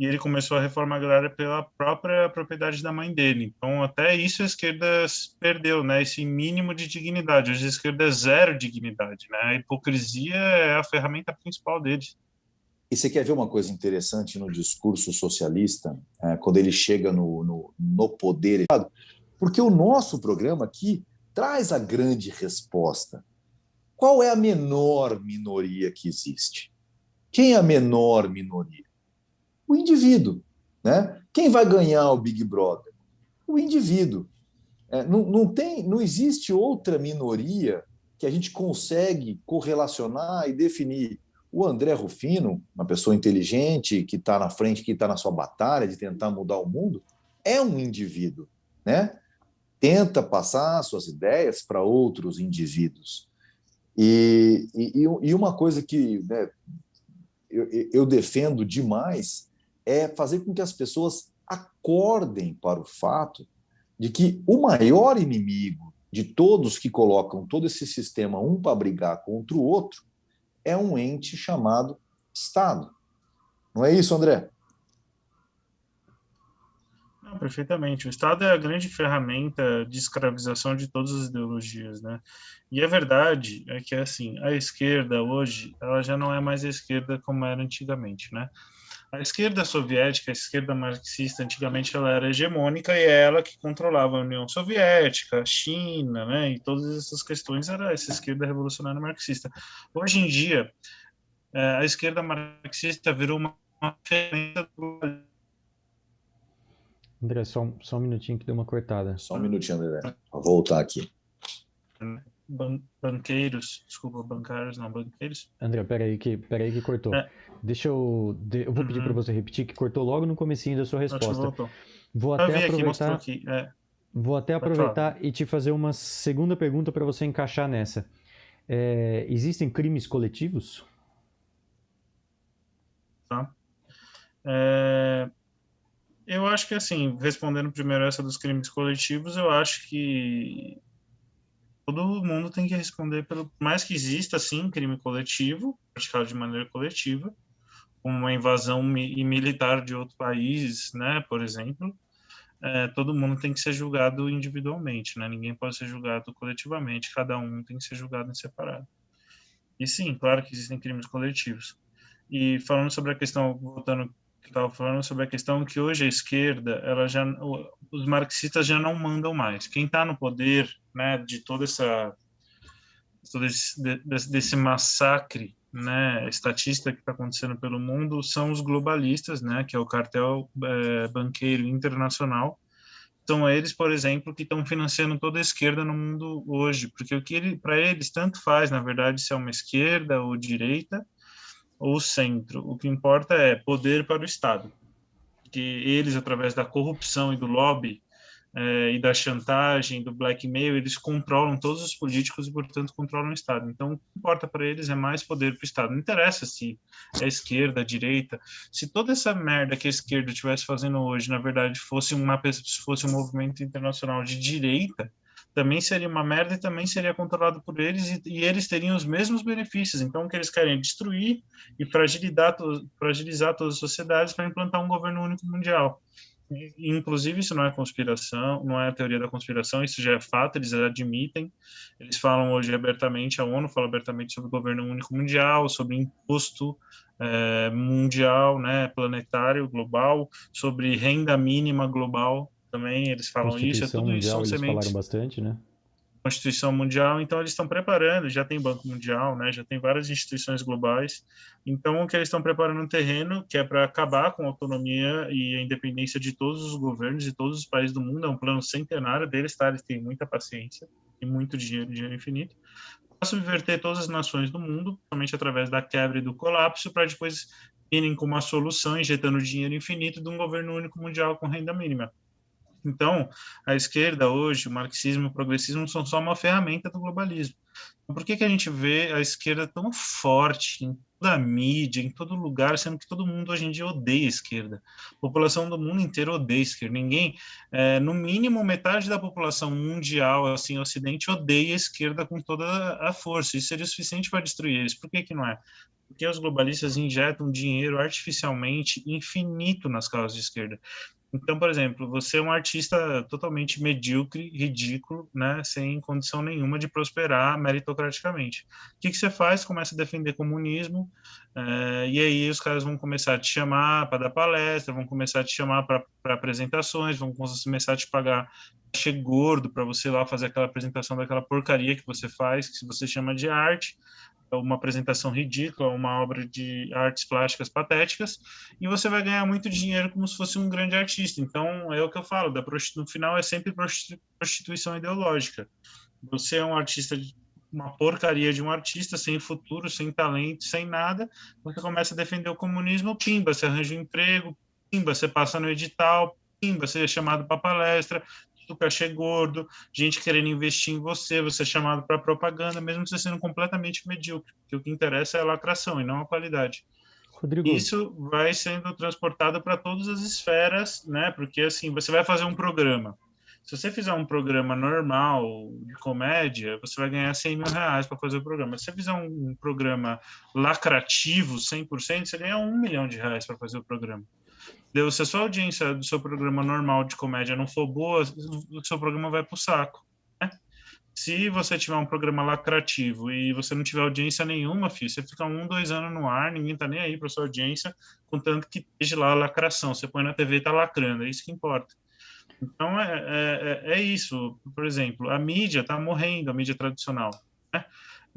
e ele começou a reforma agrária pela própria propriedade da mãe dele. Então, até isso a esquerda perdeu, né? Esse mínimo de dignidade. Hoje a esquerda é zero dignidade, né? A hipocrisia é a ferramenta principal deles. E você quer ver uma coisa interessante no discurso socialista, quando ele chega no poder? Porque o nosso programa aqui traz a grande resposta. Qual é a menor minoria que existe? Quem é a menor minoria? O indivíduo. Né? Quem vai ganhar o Big Brother? O indivíduo. Não existe outra minoria que a gente consegue correlacionar e definir. O André Rufino, uma pessoa inteligente, que está na frente, que está na sua batalha de tentar mudar o mundo, é um indivíduo, né? Tenta passar suas ideias para outros indivíduos. E uma coisa que, né, eu defendo demais é fazer com que as pessoas acordem para o fato de que o maior inimigo de todos que colocam todo esse sistema um para brigar contra o outro é um ente chamado Estado. Não é isso, André? Não, perfeitamente. O Estado é a grande ferramenta de escravização de todas as ideologias, né? E a verdade é que, assim, a esquerda hoje, ela já não é mais a esquerda como era antigamente, né? A esquerda soviética, a esquerda marxista, antigamente ela era hegemônica e é ela que controlava a União Soviética, a China, né? E todas essas questões era essa esquerda revolucionária marxista. Hoje em dia, a esquerda marxista virou uma ferramenta do... André, só um minutinho que deu uma cortada. Só um minutinho, André. Vou voltar aqui. Banqueiros, desculpa, bancários, não, banqueiros. André, peraí que cortou. Eu vou pedir para você repetir, que cortou logo no comecinho da sua resposta. Acho que voltou. Vou até aproveitar, aqui, vou até aproveitar e te fazer uma segunda pergunta para você encaixar nessa. Existem crimes coletivos? Tá. Eu acho que, assim, respondendo primeiro essa dos crimes coletivos, eu acho que todo mundo tem que responder pelo mais que exista, assim, crime coletivo, praticado de maneira coletiva, como uma invasão militar de outro país, né, por exemplo. Todo mundo tem que ser julgado individualmente, né? Ninguém pode ser julgado coletivamente, cada um tem que ser julgado em separado. E sim, claro que existem crimes coletivos. E falando sobre a questão, voltando que estava falando sobre a questão que hoje a esquerda, os marxistas já não mandam mais. Quem está no poder, né, de todo desse massacre, né, estatista que está acontecendo pelo mundo, são os globalistas, né, que é o cartel banqueiro internacional. São eles, por exemplo, que estão financiando toda a esquerda no mundo hoje, porque para eles tanto faz, na verdade, se é uma esquerda ou direita ou centro. O que importa é poder para o Estado, que eles, através da corrupção e do lobby e da chantagem, do blackmail, eles controlam todos os políticos e, portanto, controlam o Estado. Então, o que importa para eles é mais poder para o Estado. Não interessa se é esquerda, a direita. Se toda essa merda que a esquerda estivesse fazendo hoje, na verdade, fosse um movimento internacional de direita, também seria uma merda e também seria controlado por eles e eles teriam os mesmos benefícios. Então, o que eles querem é destruir e fragilizar todas as sociedades para implantar um governo único mundial. Inclusive, isso não é conspiração, não é a teoria da conspiração, isso já é fato, eles admitem. Eles falam hoje abertamente, a ONU fala abertamente sobre o governo único mundial, sobre imposto mundial, né, planetário, global, sobre renda mínima global também, eles falam isso, Constituição tudo isso Mundial, são eles falaram sementes. bastante, né? Constituição Mundial, então eles estão preparando, já tem Banco Mundial, né, já tem várias instituições globais, então o que eles estão preparando um terreno que é para acabar com a autonomia e a independência de todos os governos e todos os países do mundo, é um plano centenário deles, tá? Eles têm muita paciência e muito dinheiro infinito, para subverter todas as nações do mundo, somente através da quebra e do colapso, para depois irem com uma solução, injetando dinheiro infinito de um governo único mundial com renda mínima. Então, a esquerda hoje, o marxismo e o progressismo são só uma ferramenta do globalismo. Por que a gente vê a esquerda tão forte em toda a mídia, em todo lugar, sendo que todo mundo hoje em dia odeia a esquerda. A população do mundo inteiro odeia a esquerda. Ninguém, no mínimo, metade da população mundial, assim, Ocidente, odeia a esquerda com toda a força. Isso seria o suficiente para destruir eles. Por que que não é? Porque os globalistas injetam dinheiro artificialmente infinito nas causas de esquerda. Então, por exemplo, você é um artista totalmente medíocre, ridículo, né, sem condição nenhuma de prosperar meritocraticamente. O que que você faz? Começa a defender comunismo, e aí os caras vão começar a te chamar para dar palestra, vão começar a te chamar para apresentações, vão começar a te pagar cachê gordo para você lá fazer aquela apresentação daquela porcaria que você faz, que você chama de arte, uma apresentação ridícula, uma obra de artes plásticas patéticas, e você vai ganhar muito dinheiro como se fosse um grande artista. Então, é o que eu falo, no final é sempre prostituição ideológica. Você é um artista, uma porcaria de um artista, sem futuro, sem talento, sem nada, você começa a defender o comunismo, pimba, você arranja um emprego, pimba, você passa no edital, pimba, você é chamado para palestra, do cachê gordo, gente querendo investir em você, você é chamado para propaganda, mesmo você sendo completamente medíocre, porque o que interessa é a lacração e não a qualidade. Rodrigo, Isso vai sendo transportado para todas as esferas, né? Porque assim, você vai fazer um programa. Se você fizer um programa normal de comédia, você vai ganhar 100 mil reais para fazer o programa. Se você fizer um programa lacrativo, 100%, você ganha 1 milhão de reais para fazer o programa. Se a sua audiência do seu programa normal de comédia não for boa, o seu programa vai para o saco. Né? Se você tiver um programa lacrativo e você não tiver audiência nenhuma, filho, você fica 1, 2 anos no ar, ninguém tá nem aí para sua audiência, contanto que esteja lá a lacração. Você põe na TV e tá lacrando, é isso que importa. Então, é isso. Por exemplo, a mídia está morrendo, a mídia tradicional. Né?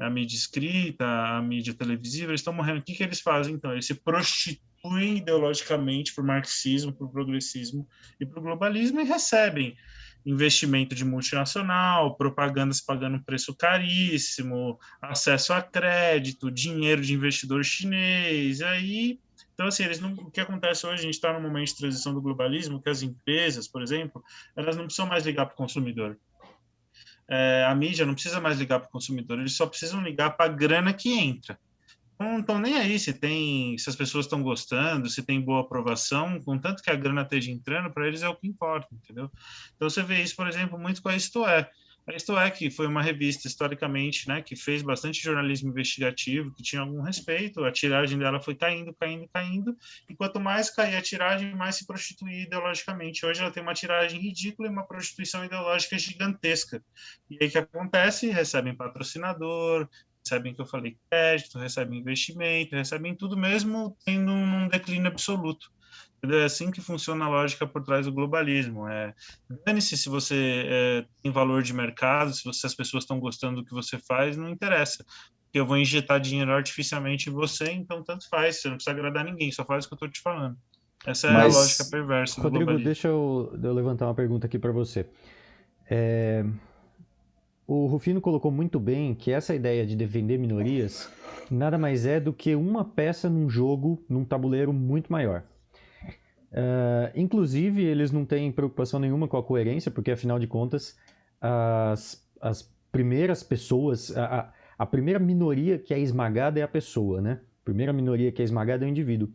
A mídia escrita, a mídia televisiva, eles estão morrendo. O que que eles fazem, então? Eles se prostituem ideologicamente para o marxismo, para o progressismo e para o globalismo e recebem investimento de multinacional, propagandas pagando um preço caríssimo, acesso a crédito, dinheiro de investidor chinês, aí então, assim, o que acontece hoje, a gente está num momento de transição do globalismo, que as empresas, por exemplo, elas não precisam mais ligar para o consumidor. A mídia não precisa mais ligar para o consumidor, eles só precisam ligar para a grana que entra. Não estão nem aí se as pessoas estão gostando, se tem boa aprovação, contanto que a grana esteja entrando, para eles é o que importa, entendeu? Então você vê isso, por exemplo, muito com a Isto É. A Isto É, que foi uma revista historicamente, né, que fez bastante jornalismo investigativo, que tinha algum respeito, a tiragem dela foi caindo, caindo, caindo, e quanto mais caía a tiragem, mais se prostituía ideologicamente. Hoje ela tem uma tiragem ridícula e uma prostituição ideológica gigantesca. E aí o que acontece? Recebem patrocinador, recebem, que eu falei, crédito, recebem investimento, recebem tudo mesmo tendo um declínio absoluto. É assim que funciona a lógica por trás do globalismo. Dane-se se você tem valor de mercado, se as pessoas estão gostando do que você faz, não interessa. Porque eu vou injetar dinheiro artificialmente em você, então tanto faz, você não precisa agradar ninguém, só faz o que eu estou te falando. Essa é a lógica Mas, perversa do Rodrigo, globalismo. deixa eu levantar uma pergunta aqui para você. O Rufino colocou muito bem que essa ideia de defender minorias nada mais é do que uma peça num jogo, num tabuleiro muito maior. Inclusive, eles não têm preocupação nenhuma com a coerência, porque afinal de contas, as primeiras pessoas, a primeira minoria que é esmagada é a pessoa, né? A primeira minoria que é esmagada é o indivíduo.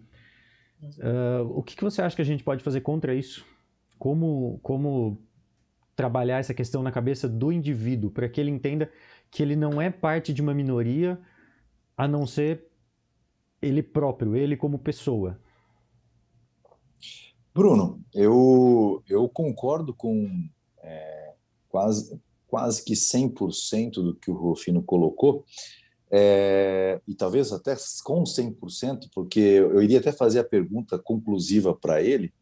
O que você acha que a gente pode fazer contra isso? Como trabalhar essa questão na cabeça do indivíduo, para que ele entenda que ele não é parte de uma minoria, a não ser ele próprio, ele como pessoa? Bruno, eu concordo com quase, quase que 100% do que o Rufino colocou, e talvez até com 100%, porque eu iria até fazer a pergunta conclusiva para ele.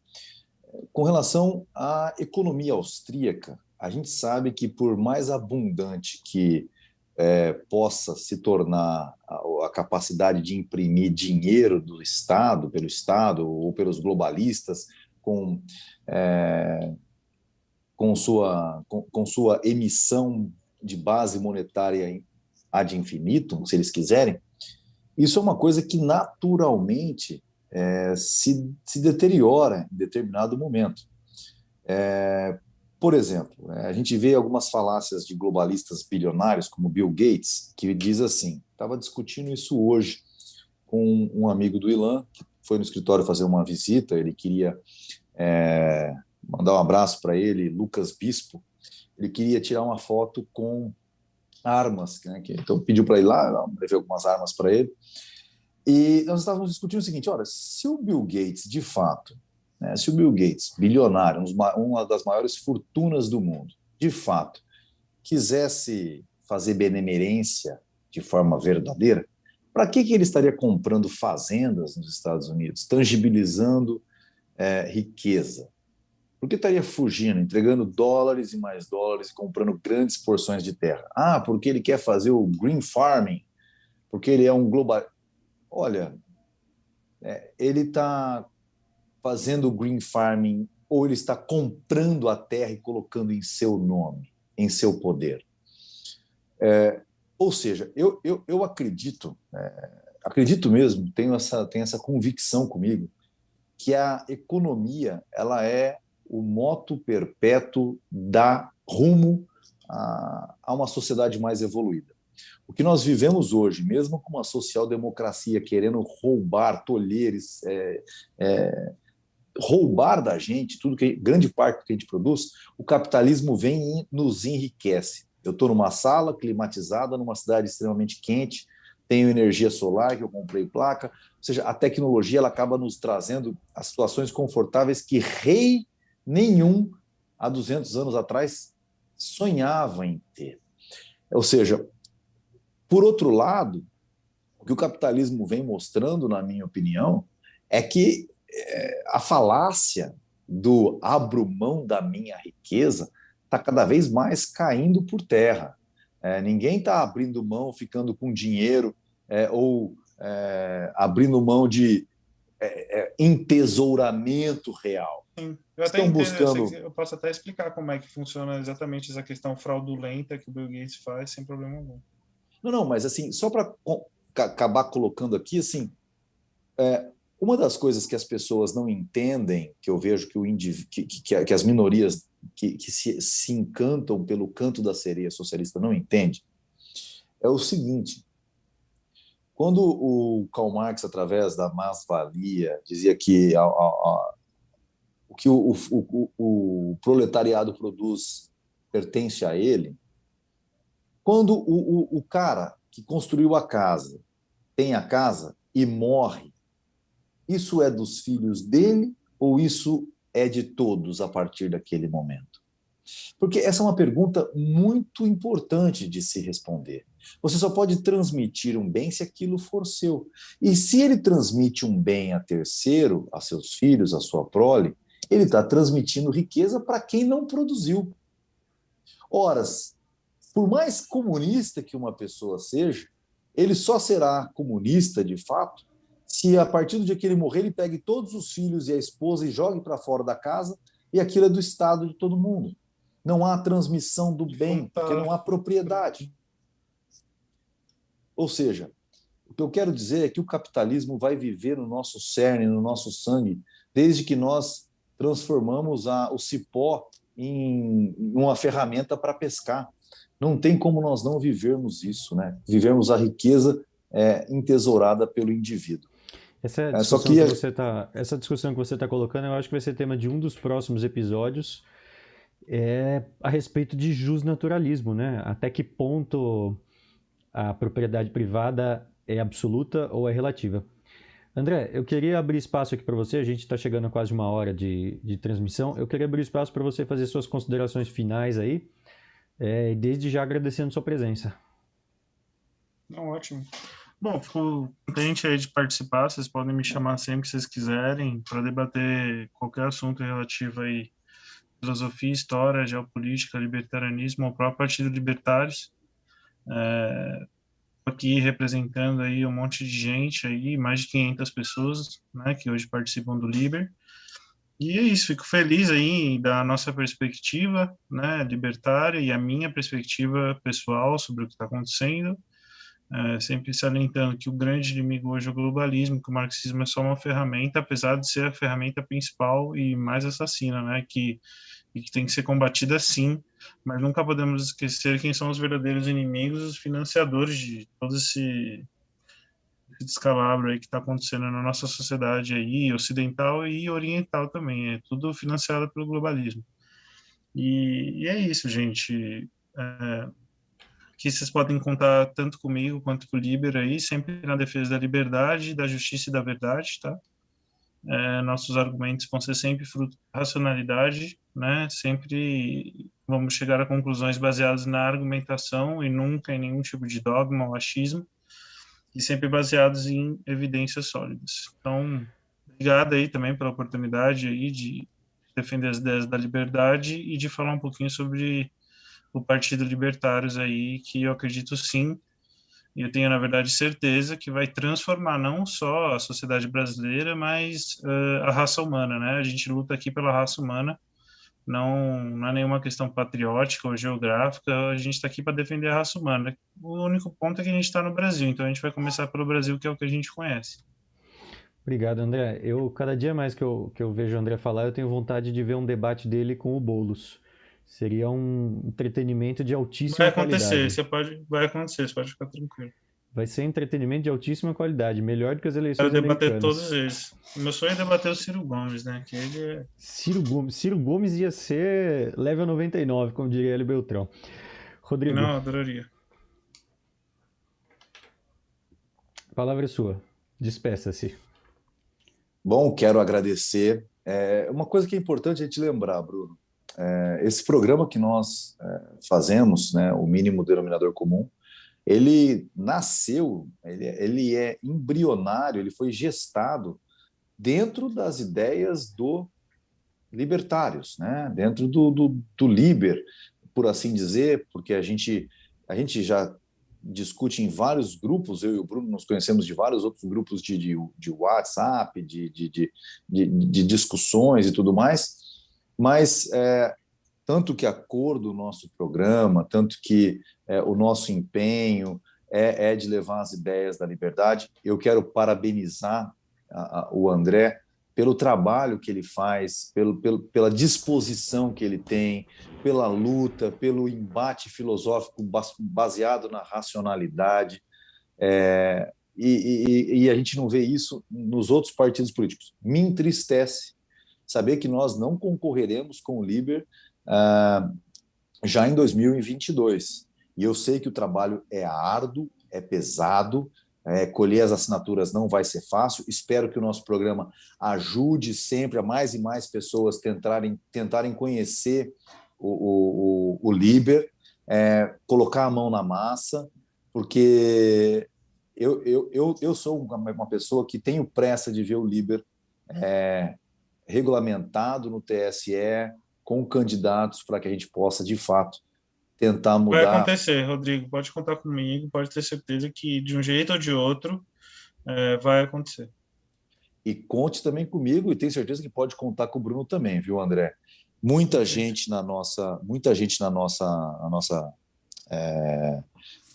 Com relação à economia austríaca, a gente sabe que, por mais abundante que possa se tornar a capacidade de imprimir dinheiro do Estado, pelo Estado ou pelos globalistas, com, é, com sua emissão de base monetária ad infinitum, se eles quiserem, isso é uma coisa que naturalmente se deteriora em determinado momento. Por exemplo, a gente vê algumas falácias de globalistas bilionários, como Bill Gates, que diz assim, estava discutindo isso hoje com um amigo do Ilan, que foi no escritório fazer uma visita. Ele queria mandar um abraço para ele, Lucas Bispo. Ele queria tirar uma foto com armas, né? Então pediu para ir lá, levei algumas armas para ele. E nós estávamos discutindo o seguinte: olha, se o Bill Gates, de fato, né, se o Bill Gates, bilionário, uma das maiores fortunas do mundo, de fato, quisesse fazer benemerência de forma verdadeira, para que ele estaria comprando fazendas nos Estados Unidos, tangibilizando riqueza? Por que estaria fugindo, entregando dólares e mais dólares, comprando grandes porções de terra? Ah, porque ele quer fazer o green farming, porque ele é um global. Olha, ele está fazendo o green farming ou ele está comprando a terra e colocando em seu nome, em seu poder. Ou seja, eu acredito, acredito mesmo, tenho essa convicção comigo, que a economia ela é o moto perpétuo da rumo a uma sociedade mais evoluída. O que nós vivemos hoje, mesmo com uma social-democracia querendo roubar, tolher, roubar da gente grande parte do que a gente produz, o capitalismo vem e nos enriquece. Eu estou numa sala climatizada, numa cidade extremamente quente, tenho energia solar, que eu comprei placa, ou seja, a tecnologia ela acaba nos trazendo as situações confortáveis que rei nenhum, há 200 anos atrás, sonhava em ter. Ou seja, por outro lado, o que o capitalismo vem mostrando, na minha opinião, é que a falácia do abro mão da minha riqueza está cada vez mais caindo por terra. Ninguém está abrindo mão, ficando com dinheiro ou abrindo mão de entesouramento real. Sim, eu até Estão entendo, buscando... eu posso até explicar como é que funciona exatamente essa questão fraudulenta que o Bill Gates faz sem problema algum. Não, mas assim, só para acabar colocando aqui, assim, uma das coisas que as pessoas não entendem, que eu vejo que as minorias que se encantam pelo canto da sereia socialista não entendem, é o seguinte: quando o Karl Marx, através da mais-valia, dizia que o que o proletariado produz pertence a ele, quando o cara que construiu a casa tem a casa e morre, isso é dos filhos dele ou isso é de todos a partir daquele momento? Porque essa é uma pergunta muito importante de se responder. Você só pode transmitir um bem se aquilo for seu. E se ele transmite um bem a terceiro, a seus filhos, a sua prole, ele está transmitindo riqueza para quem não produziu. Ora, por mais comunista que uma pessoa seja, ele só será comunista de fato se a partir do dia que ele morrer, ele pegue todos os filhos e a esposa e jogue para fora da casa, e aquilo é do Estado de todo mundo. Não há transmissão do bem, porque não há propriedade. Ou seja, o que eu quero dizer é que o capitalismo vai viver no nosso cerne, no nosso sangue, desde que nós transformamos o cipó em uma ferramenta para pescar. Não tem como nós não vivermos isso, né? Vivermos a riqueza entesourada pelo indivíduo. Essa discussão que você está colocando, eu acho que vai ser tema de um dos próximos episódios, a respeito de justnaturalismo, né? Até que ponto a propriedade privada é absoluta ou é relativa. André, eu queria abrir espaço aqui para você, a gente está chegando a quase 1 hora de transmissão, eu queria abrir espaço para você fazer suas considerações finais aí, desde já agradecendo sua presença. Não, ótimo. Bom, fico contente aí de participar, vocês podem me chamar sempre que vocês quiserem para debater qualquer assunto relativo aí filosofia, história, geopolítica, libertarianismo, ou próprio Partido Libertários. Aqui representando aí um monte de gente aí, mais de 500 pessoas, né, que hoje participam do Liber. E é isso, fico feliz aí da nossa perspectiva, né, libertária e a minha perspectiva pessoal sobre o que está acontecendo. Sempre salientando que o grande inimigo hoje é o globalismo, que o marxismo é só uma ferramenta, apesar de ser a ferramenta principal e mais assassina, né, que tem que ser combatida sim, mas nunca podemos esquecer quem são os verdadeiros inimigos, os financiadores de todo esse esse descalabro aí que está acontecendo na nossa sociedade aí, ocidental e oriental também, é tudo financiado pelo globalismo. E é isso, gente. Que vocês podem contar tanto comigo quanto com o Liber aí, sempre na defesa da liberdade, da justiça e da verdade, tá? Nossos argumentos vão ser sempre fruto da racionalidade, né? Sempre vamos chegar a conclusões baseadas na argumentação e nunca em nenhum tipo de dogma ou achismo, e sempre baseados em evidências sólidas. Então, obrigado aí também pela oportunidade aí de defender as ideias da liberdade e de falar um pouquinho sobre o Partido Libertários aí, que eu acredito sim, e eu tenho, na verdade, certeza que vai transformar não só a sociedade brasileira, mas a raça humana, né? A gente luta aqui pela raça humana, não é nenhuma questão patriótica ou geográfica, a gente está aqui para defender a raça humana. O único ponto é que a gente está no Brasil, então a gente vai começar pelo Brasil, que é o que a gente conhece. Obrigado, André. Cada dia mais que eu vejo o André falar, eu tenho vontade de ver um debate dele com o Boulos. Seria um entretenimento de altíssima qualidade. Vai acontecer, você pode ficar tranquilo. Vai ser entretenimento de altíssima qualidade, melhor do que as eleições Quero debater americanas. todos eles. O meu sonho é debater o Ciro Gomes, né? Que ele é... Ciro Gomes ia ser level 99, como diria Eli Beltrão. Rodrigo, Não, adoraria. a palavra é sua. Despeça-se. Bom, quero agradecer. Uma coisa que é importante a gente lembrar, Bruno, esse programa que nós fazemos, né, o mínimo denominador comum, ele nasceu, ele é embrionário, ele foi gestado dentro das ideias do libertários, né? Dentro do Liber, por assim dizer, porque a gente já discute em vários grupos, eu e o Bruno nos conhecemos de vários outros grupos de WhatsApp, de discussões e tudo mais, mas tanto que a cor do nosso programa, tanto que o nosso empenho é de levar as ideias da liberdade. Eu quero parabenizar o André pelo trabalho que ele faz, pela disposição que ele tem, pela luta, pelo embate filosófico baseado na racionalidade. E a gente não vê isso nos outros partidos políticos. Me entristece saber que nós não concorreremos com o Liber já em 2022. E eu sei que o trabalho é árduo, é pesado, colher as assinaturas não vai ser fácil. Espero que o nosso programa ajude sempre a mais e mais pessoas tentarem conhecer o Liber, colocar a mão na massa, porque eu sou uma pessoa que tenho pressa de ver o Liber regulamentado no TSE, com candidatos para que a gente possa, de fato, tentar Vai mudar. acontecer, Rodrigo. Pode contar comigo, pode ter certeza que, de um jeito ou de outro, vai acontecer. E conte também comigo, e tenho certeza que pode contar com o Bruno também, viu, André? Muita gente na nossa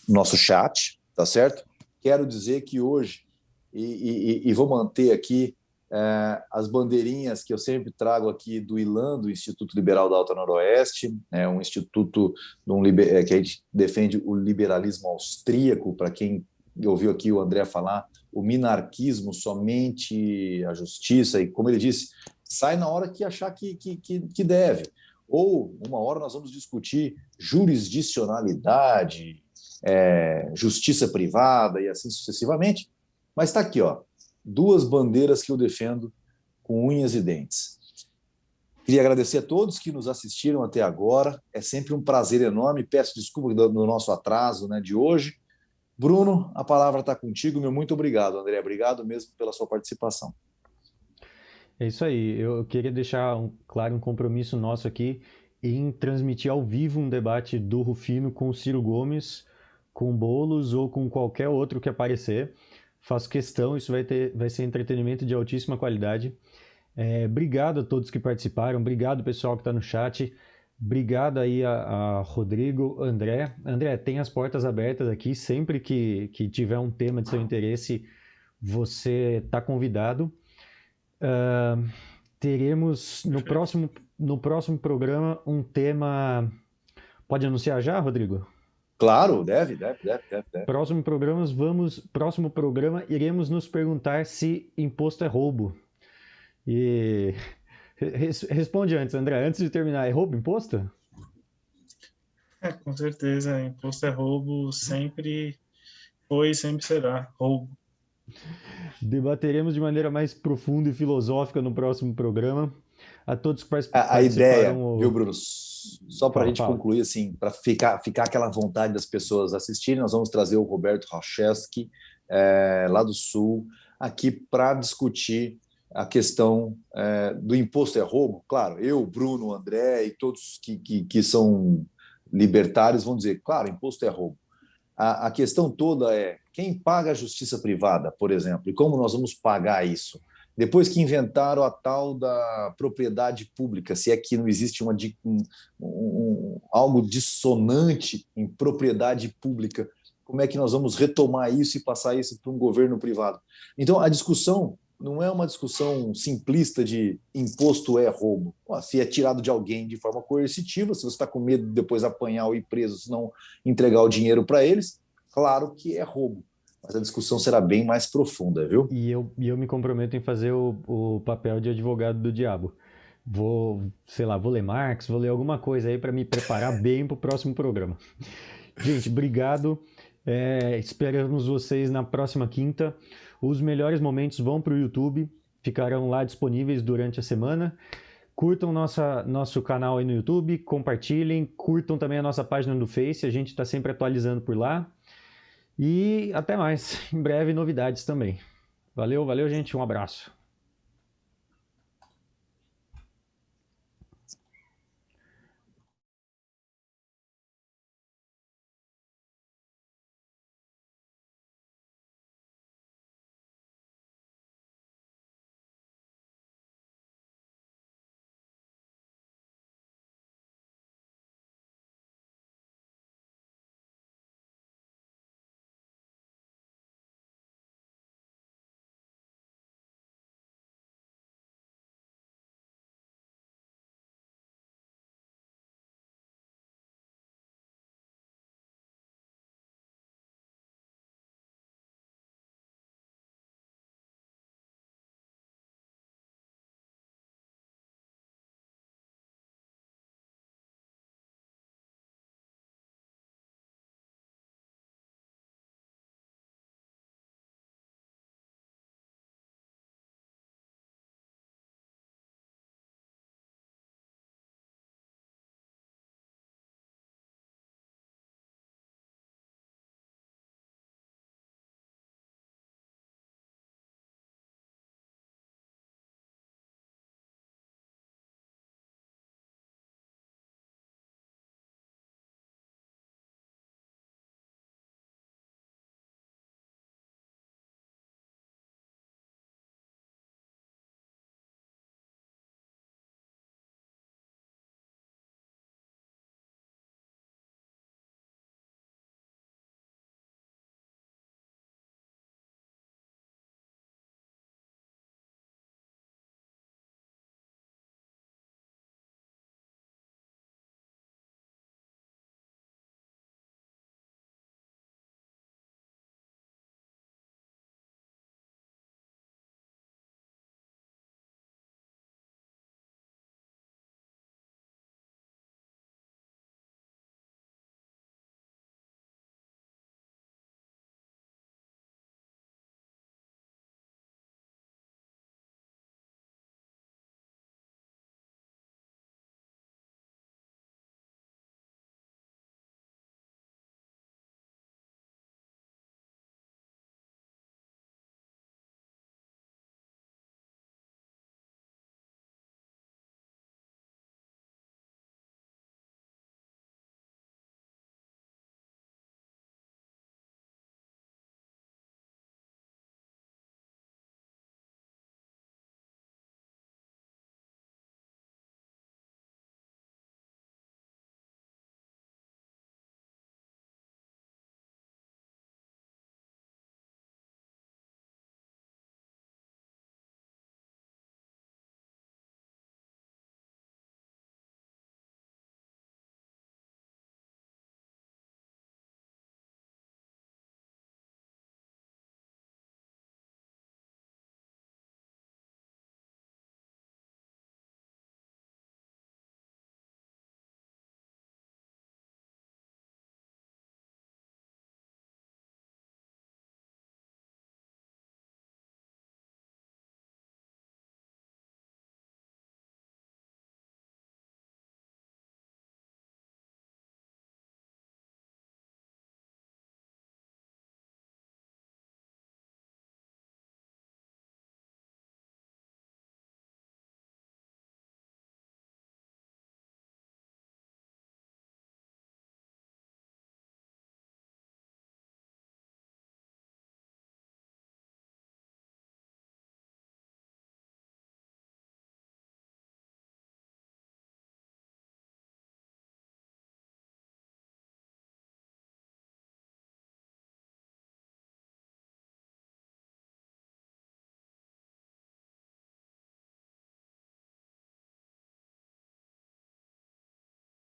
nosso chat, tá certo? Quero dizer que hoje, e vou manter aqui as bandeirinhas que eu sempre trago aqui do ILAN, do Instituto Liberal da Alta Noroeste, um instituto que a gente defende o liberalismo austríaco, para quem ouviu aqui o André falar, o minarquismo, somente a justiça, e como ele disse, sai na hora que achar que deve. Ou uma hora nós vamos discutir jurisdicionalidade, justiça privada e assim sucessivamente. Mas está aqui, ó, duas bandeiras que eu defendo com unhas e dentes. Queria agradecer a todos que nos assistiram até agora. É sempre um prazer enorme. Peço desculpa do nosso atraso, né, de hoje. Bruno, a palavra está contigo. Meu muito obrigado, André. Obrigado mesmo pela sua participação. É isso aí. Eu queria deixar claro um compromisso nosso aqui em transmitir ao vivo um debate do Rufino com o Ciro Gomes, com o Boulos ou com qualquer outro que aparecer. Faço questão, isso vai ser entretenimento de altíssima qualidade. Obrigado a todos que participaram, obrigado pessoal que está no chat, obrigado aí a Rodrigo, André. André, tem as portas abertas aqui, sempre que tiver um tema de seu interesse, você está convidado. Teremos no próximo programa um tema... Pode anunciar já, Rodrigo? Claro, deve. Próximo programa iremos nos perguntar se imposto é roubo. E responde antes, André, antes de terminar, é roubo imposto? Com certeza, imposto é roubo, sempre foi e sempre será roubo. Debateremos de maneira mais profunda e filosófica no próximo programa. A todos que A participaram. ideia, viu, Bruno? Só para a gente concluir, assim, para ficar aquela vontade das pessoas assistirem, nós vamos trazer o Roberto Rocheski, lá do Sul, aqui para discutir a questão do imposto é roubo. Claro, eu, Bruno, André e todos que são libertários vão dizer, claro, imposto é roubo. A questão toda é quem paga a justiça privada, por exemplo, e como nós vamos pagar isso? Depois que inventaram a tal da propriedade pública, se é que não existe algo dissonante em propriedade pública, como é que nós vamos retomar isso e passar isso para um governo privado? Então, a discussão não é uma discussão simplista de imposto é roubo. Se é tirado de alguém de forma coercitiva, se você está com medo de depois apanhar ou ir preso, se não entregar o dinheiro para eles, claro que é roubo. Mas a discussão será bem mais profunda, viu? E eu me comprometo em fazer o papel de advogado do diabo. Vou ler Marx, vou ler alguma coisa aí para me preparar bem para o próximo programa. Gente, obrigado. Esperamos vocês na próxima quinta. Os melhores momentos vão para o YouTube, ficarão lá disponíveis durante a semana. Curtam nosso canal aí no YouTube, compartilhem, curtam também a nossa página no Face, a gente está sempre atualizando por lá. E até mais, em breve novidades também. Valeu, gente, um abraço.